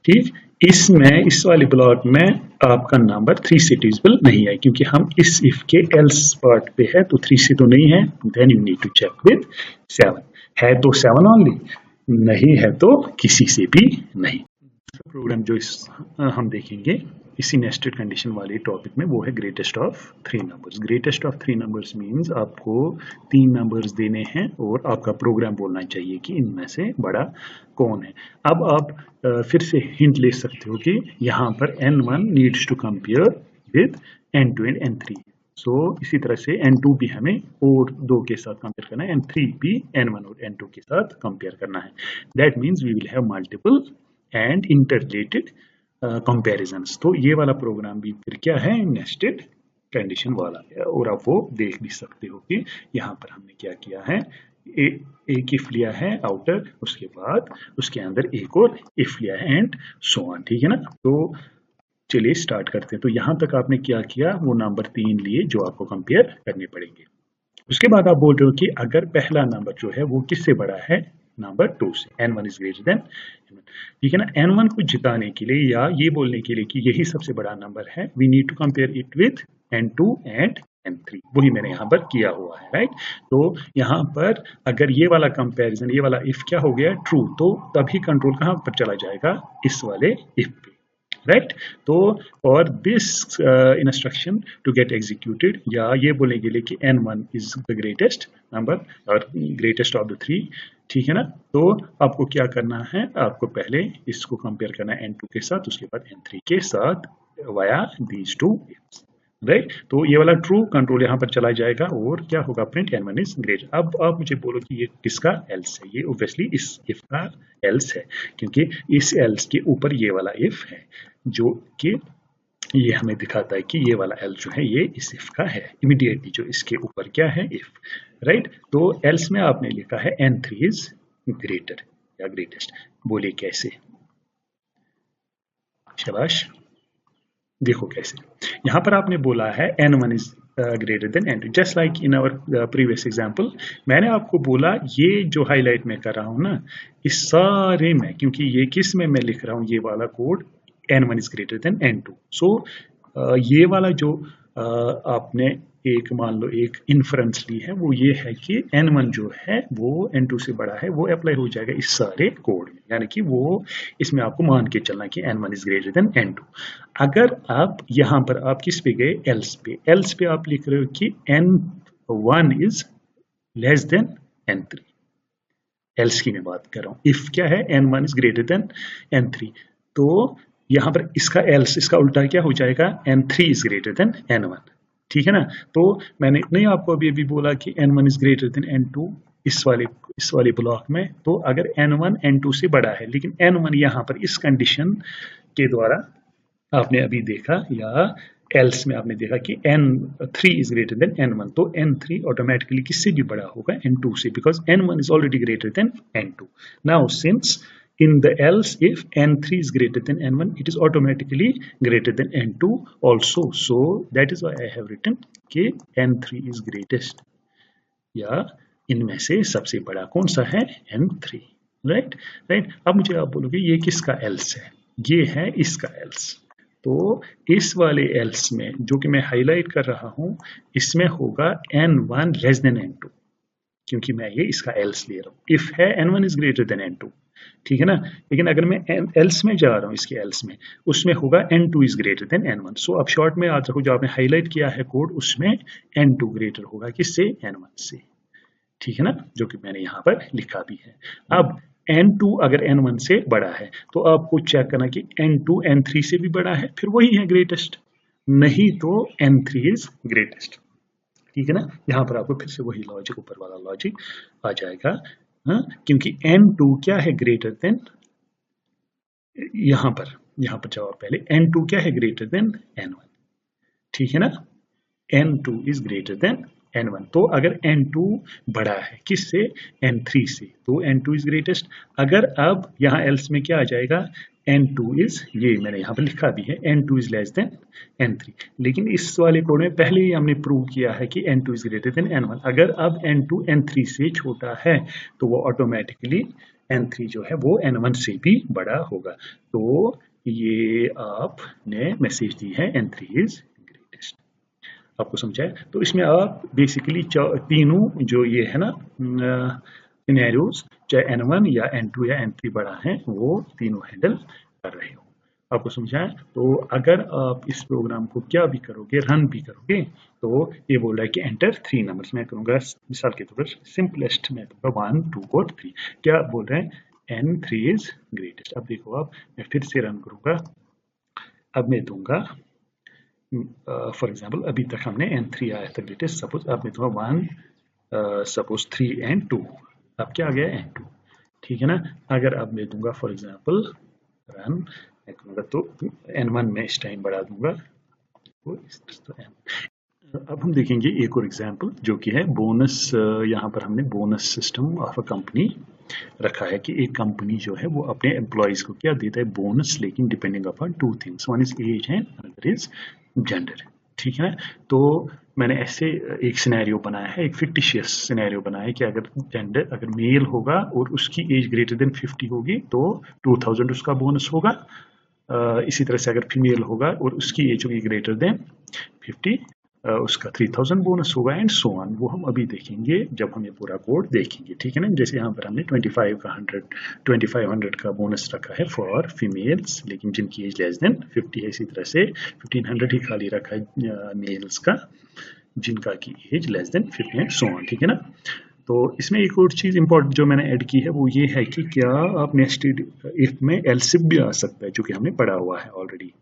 ठीक, इसमें इस वाले ब्लॉक में आपका नंबर 3 से डिविजिबल नहीं है क्योंकि हम इस इफ के एल्स पार्ट पे है, तो 3 से तो नहीं है, then you need to check with 7। है तो 7 ओनली, नहीं है तो किसी से भी नहीं। प्रोग्राम जो हम देखेंगे इसी नेस्टेड कंडीशन वाले टॉपिक में वो है greatest of 3 numbers. Greatest of 3 numbers means आपको 3 नंबर्स देने हैं और आपका प्रोग्राम बोलना चाहिए कि इनमें से बड़ा कौन है। अब आप फिर से हिंट ले सकते हो कि यहाँ पर n1 needs to compare with n2 and n3, so इसी तरह से n2 भी हमें और 2 के साथ कंपेयर करना है, n3 भी n1 और n2 के साथ कंपेयर करना है। That means we will have multiple and interrelated comparisons. तो ये वाला प्रोग्राम भी फिर क्या है, नेस्टेड कंडीशन वाला है, और आप वो देख भी सकते हो कि यहाँ पर हमने क्या किया है, एक इफ लिया है आउटर, उसके बाद उसके अंदर एक और इफ लिया है एंड सो ऑन। ठीक है ना, तो चलिए स्टार्ट करते हैं। तो यहाँ तक आपने क्या किया, वो नंबर 3 लिए जो आपको कंपेयर करने पड़ेंगे। उसके बाद आप बोल रहे हो कि अगर पहला नंबर जो है वो किससे बड़ा है, नंबर 2 से, n1 is greater then n1। ठीक है ना, n1 को जिताने के लिए या ये बोलने के लिए कि यही सबसे बड़ा नंबर है, we need to compare it with n2 and n3। वही मैंने यहाँ पर किया हुआ है, राइट। तो यहाँ पर अगर ये वाला कंपैरिजन, ये वाला इफ क्या हो गया, ट्रू, तो तभी कंट्रोल कहाँ पर चला जाएगा, इस वाले इफ पे, राइट। तो और this instruction to get executed, या ये बोलने के लिए कि n1 is the greatest number और ग्रेटेस्ट ऑफ द 3, ठीक है ना, तो आपको क्या करना है, आपको पहले इसको कंपेयर करना है n2 के साथ, उसके बाद n3 के साथ via these two ifs, right. तो ये वाला ट्रू कंट्रोल यहाँ पर चला जाएगा और क्या होगा, प्रिंट n1 इज ग्रेटर। अब आप मुझे बोलो कि ये किसका एल्स है, ये ऑब्वियसली इस इफ का एल्स है, क्योंकि इस एल्स के ऊपर ये वाला इफ है जो कि ये हमें दिखाता है कि ये वाला एल्स जो है ये इस इफ का है, इमीडिएटली जो इसके ऊपर क्या है, इफ, राइट। तो एल्स में आपने लिखा है n3 इज ग्रेटर या ग्रेटेस्ट, बोलिए कैसे, शाबाश, देखो कैसे। यहाँ पर आपने बोला है n1 is greater than n2, just like in our previous example. मैंने आपको बोला ये जो हाईलाइट मैं कर रहा हूँ ना, इस सारे में, क्योंकि ये किस में मैं लिख रहा हूँ, ये वाला code n1 is greater than n2, सो ये वाला जो आपने एक मान लो एक इन्फ्रेंस ली है, वो ये है कि n1 जो है वो n2 से बड़ा है, वो अप्लाई हो जाएगा इस सारे कोड में, यानी कि वो इसमें आपको मान के चलना कि n1 is greater than n2। अगर आप यहाँ पर आप किस पे गए, एल्स पे, एल्स पे आप लिख रहे हो कि n1 is less then n3, else की मैं बात कर रहा हूँ। इफ क्या है, n1 is greater then n3, तो यहाँ पर इसका एल्स, इसका उल्टा क्या हो जाएगा, n3 is greater then n1, ठीक है ना। तो मैंने नहीं आपको अभी बोला कि n1 is greater than n2 इस वाले ब्लॉक में, तो अगर n1 n2 से बड़ा है, लेकिन n1 यहाँ पर इस कंडीशन के द्वारा आपने अभी देखा, या एल्स में आपने देखा कि n3 is greater then n1, तो n3 ऑटोमेटिकली किससे भी बड़ा होगा, n2 से, because n1 is already greater than n2. Now since in the else if n3 is greater than n1, it is automatically greater than n2 also, so that is why I have written कि n3 is greatest, या इनमें से सबसे बड़ा कौन सा है, n3, right. अब मुझे आप बोलोगे ये किसका else है, ये है इसका else। तो इस वाले एल्स में जो कि मैं हाईलाइट कर रहा हूं, इसमें होगा n1 लेस देन n2, क्योंकि मैं ये इसका एल्स ले रहा हूं। इफ है n1 is greater than n2, ठीक है ना, लेकिन अगर मैं एल्स में जा रहा हूं, इसके एल्स में, उसमें होगा n2 is greater then n1। सो अब शॉर्ट में याद रखो, जो आपने हाईलाइट किया है कोड, उसमें n2 ग्रेटर होगा किससे, n1 से, ठीक है ना, जो कि मैंने यहाँ पर लिखा भी है। अब n2 अगर n1 से बड़ा है, तो आपको चेक करना कि n2 n3 से भी बड़ा है, फिर वही है ग्रेटेस्ट, नहीं तो n3 इज ग्रेटेस्ट, ठीक है ना। यहाँ पर आपको फिर से वही लॉजिक, ऊपर वाला लॉजिक आ जाएगा, हाँ, क्योंकि n2 क्या है, ग्रेटर देन यहाँ पर जवाब पहले N2 क्या है, ग्रेटर देन N1, ठीक है ना। N2 is greater then N1, तो अगर N2 बड़ा है किससे, N3 से, तो N2 इज ग्रेटेस्ट। अगर अब यहाँ एल्स में क्या आ जाएगा, N2 इज, ये मैंने यहाँ पर लिखा भी है, N2 is less then N3, लेकिन इस वाले कोड में पहले ही हमने प्रूव किया है कि N2 is greater then N1। अगर अब N2 N3 से छोटा है तो वो ऑटोमेटिकली N3 जो है वो N1 से भी बड़ा होगा। तो ये आपने मैसेज दी है N3 इज ग्रेटेस्ट, आपको समझा है। तो इसमें आप बेसिकली तीनों जो ये है ना सिनेरियोज, चाहे N1 या N2 या N3 बड़ा है, वो तीनों हैंडल कर रहे हो, आपको समझा है। तो अगर आप इस प्रोग्राम को क्या भी करोगे, रन भी करोगे, तो ये बोल रहा है कि एंटर 3 नंबर्स। मैं करूँगा मिसाल के तौर पर सिंपलेस्ट, मैं दूंगा 1 2 और 3। क्या बोल रहे हैं, N3 इज ग्रेटेस्ट। अब देखो आप, मैं फिर से रन करूँगा, अब मैं दूंगा फॉर एग्जाम्पल अभी तक हमने N3 आया था ग्रेटेस्ट, सपोज अब मैं दूंगा 1 सपोज 3 and 2, अब क्या आ गया N2, ठीक है ना। अगर अब मैं दूंगा फॉर एग्जाम्पल रन, मैं करूँगा तो N1 में इस टाइम बढ़ा दूंगा, तो अब हम देखेंगे एक और एग्जाम्पल जो कि है बोनस। यहाँ पर हमने bonus system of a company रखा है कि एक कंपनी जो है वो अपने एम्प्लॉयज को क्या देता है, बोनस, लेकिन depending upon 2 things, one is age है, अनदर इज जेंडर, ठीक है। तो मैंने ऐसे एक सिनेरियो बनाया है, एक फिक्टिशियस सिनेरियो बनाया है कि अगर जेंडर, अगर मेल होगा और उसकी एज ग्रेटर देन 50 होगी तो 2000 उसका बोनस होगा। इसी तरह से अगर फीमेल होगा और उसकी एज होगी ग्रेटर देन 50, उसका 3000 बोनस होगा एंड सो ऑन। वो हम अभी देखेंगे जब हम ये पूरा कोड देखेंगे, ठीक है ना। जैसे यहाँ पर हमने 2500 का बोनस रखा है फॉर फीमेल्स, लेकिन जिनकी एज लेस देन 50 है। इसी तरह से 1500 ही खाली रखा है मेल्स का, जिनका की age less than 50 and so on, ठीक है ना। तो इसमें एक और चीज़ इंपॉर्टेंट जो मैंने ऐड की है वो ये है कि क्या आप नेस्टेड इफ में एल्सिफ भी आ सकता है, जो कि हमने पढ़ा हुआ है ऑलरेडी,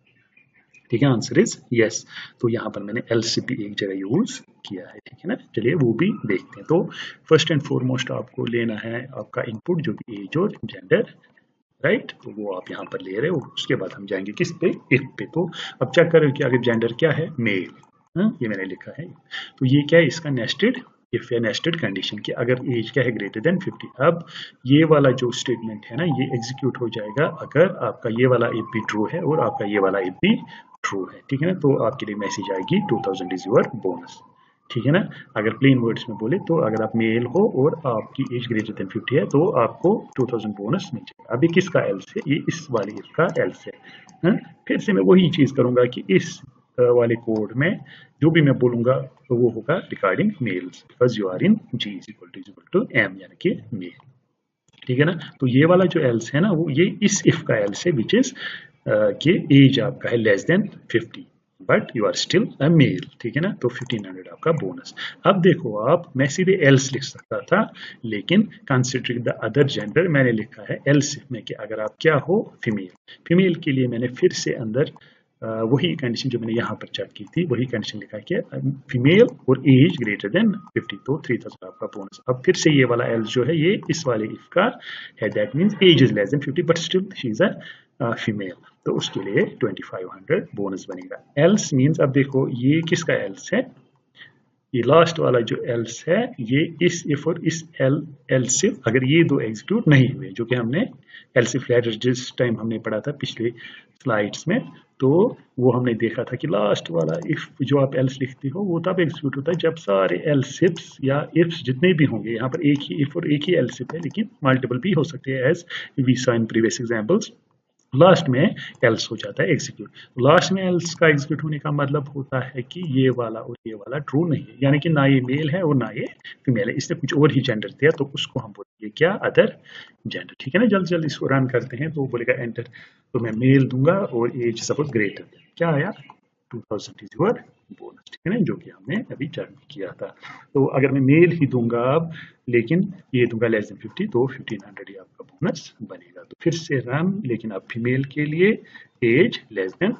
ठीक है। Answer is yes. तो यहाँ पर मैंने एल्सिफ भी एक जगह यूज किया है, ठीक है ना। चलिए वो भी देखते हैं। तो फर्स्ट एंड फॉरमोस्ट आपको लेना है आपका इनपुट जो कि एज और जेंडर, राइट, तो वो आप यहाँ पर ले रहे हो। उसके बाद हम जाएंगे किस पे, इफ पे। तो अब चेक करें कि अगर जेंडर क्या है, मेल, ये मैंने लिखा है। तो ये क्या है, इसका नेस्टेड इफ या नेस्टेड कंडीशन की अगर एज क्या है ग्रेटर देन 50। अब ये वाला जो स्टेटमेंट है ना, ये एग्जीक्यूट हो जाएगा अगर आपका ये वाला इफ भी ट्रू है और आपका ये वाला इफ भी ट्रू है, ठीक है ना। तो आपके लिए मैसेज आएगी 2000 इज योर बोनस, ठीक है ना। अगर प्लेन वर्ड्स में बोले तो अगर आप मेल हो और आपकी एज ग्रेटर देन 50 है तो आपको 2000 बोनस मिल जाएगा। अभी किसका एल्स है, ये इस वाले इफ का एल्स है। फिर से मैं वही चीज करूंगा कि इस वाले कोड में जो भी मैं बोलूंगा तो वो होगा regarding males, because you are in G is equal to M, यानी कि मेल, ठीक है ना। तो ये वाला जो एल्स है ना, वो ये इस इफ का एल्स है, विच इज कि एज आपका है less than 50 but you are still a male, ठीक है ना। तो 1500 आपका बोनस। अब देखो आप, मैं सीधे एल्स लिख सकता था, लेकिन कंसिडरिंग द अदर जेंडर मैंने लिखा है एल्स में कि अगर आप क्या हो, फीमेल। फीमेल के लिए मैंने फिर से अंदर वही कंडीशन जो मैंने यहाँ पर चेक की थी, वही कंडीशन लिखा है कि फीमेल और एज ग्रेटर देन 50, तो 3000 आपका बोनस। अब फिर से ये वाला एल्स जो है ये इस वाले इफ का है, that means age is less than 50 but still she is a female, तो उसके लिए 2500 बोनस बनेगा। एल्स मीन्स, अब देखो ये किसका एल्स है, ये लास्ट वाला जो एल्स है, ये इस इफ और इस एल्सिफ, अगर ये दो एग्जीक्यूट नहीं हुए, जो कि हमने एल्सिफ लेटर जिस टाइम हमने पढ़ा था पिछले स्लाइड्स में, तो वो हमने देखा था कि लास्ट वाला इफ जो आप एल्स लिखते हो वो तब एग्जीक्यूट होता है जब सारे एल्सिफ्स या इफ्स जितने भी होंगे, यहाँ पर एक ही इफ और एक ही एल्सिफ है, लेकिन मल्टीपल भी हो सकते हैं as we saw in previous examples, last में एल्स हो जाता है एग्जीक्यूट। लास्ट में एल्स का एग्जीक्यूट होने का मतलब होता है कि ये वाला और ये वाला ट्रू नहीं है, यानी कि ना ये मेल है और ना ये फीमेल है, इसने कुछ और ही जेंडर दिया, तो उसको हम बोलेंगे क्या, अदर जेंडर, ठीक है ना। जल्द जल्द इसको रन करते हैं। तो बोलेगा एंटर, तो मैं मेल दूंगा और एज सपोज ग्रेटर, क्या आया, 2000 इज योर बोनस, ठीक है ना, जो कि हमने अभी चेक किया था। तो अगर मैं मेल ही दूंगा अब, लेकिन ये दूंगा लेस देन 50, तो 1500 ही आपका बोनस बनेगा। तो फिर से रन, लेकिन अब फीमेल के लिए एज लेस देन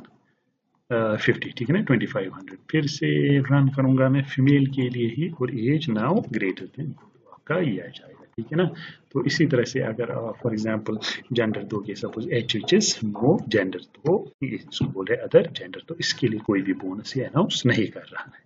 50, ठीक है ना, 2500। फिर से रन करूंगा मैं फीमेल के लिए ही और एज नाउ ग्रेटर देन, आपका ये आ जाएगा, ठीक है ना। तो इसी तरह से अगर फॉर एग्जांपल जेंडर दोगे, suppose H is no gender, तो इसको बोल रहे अदर जेंडर, तो इसके लिए कोई भी बोनस ये अनाउंस नहीं कर रहा है।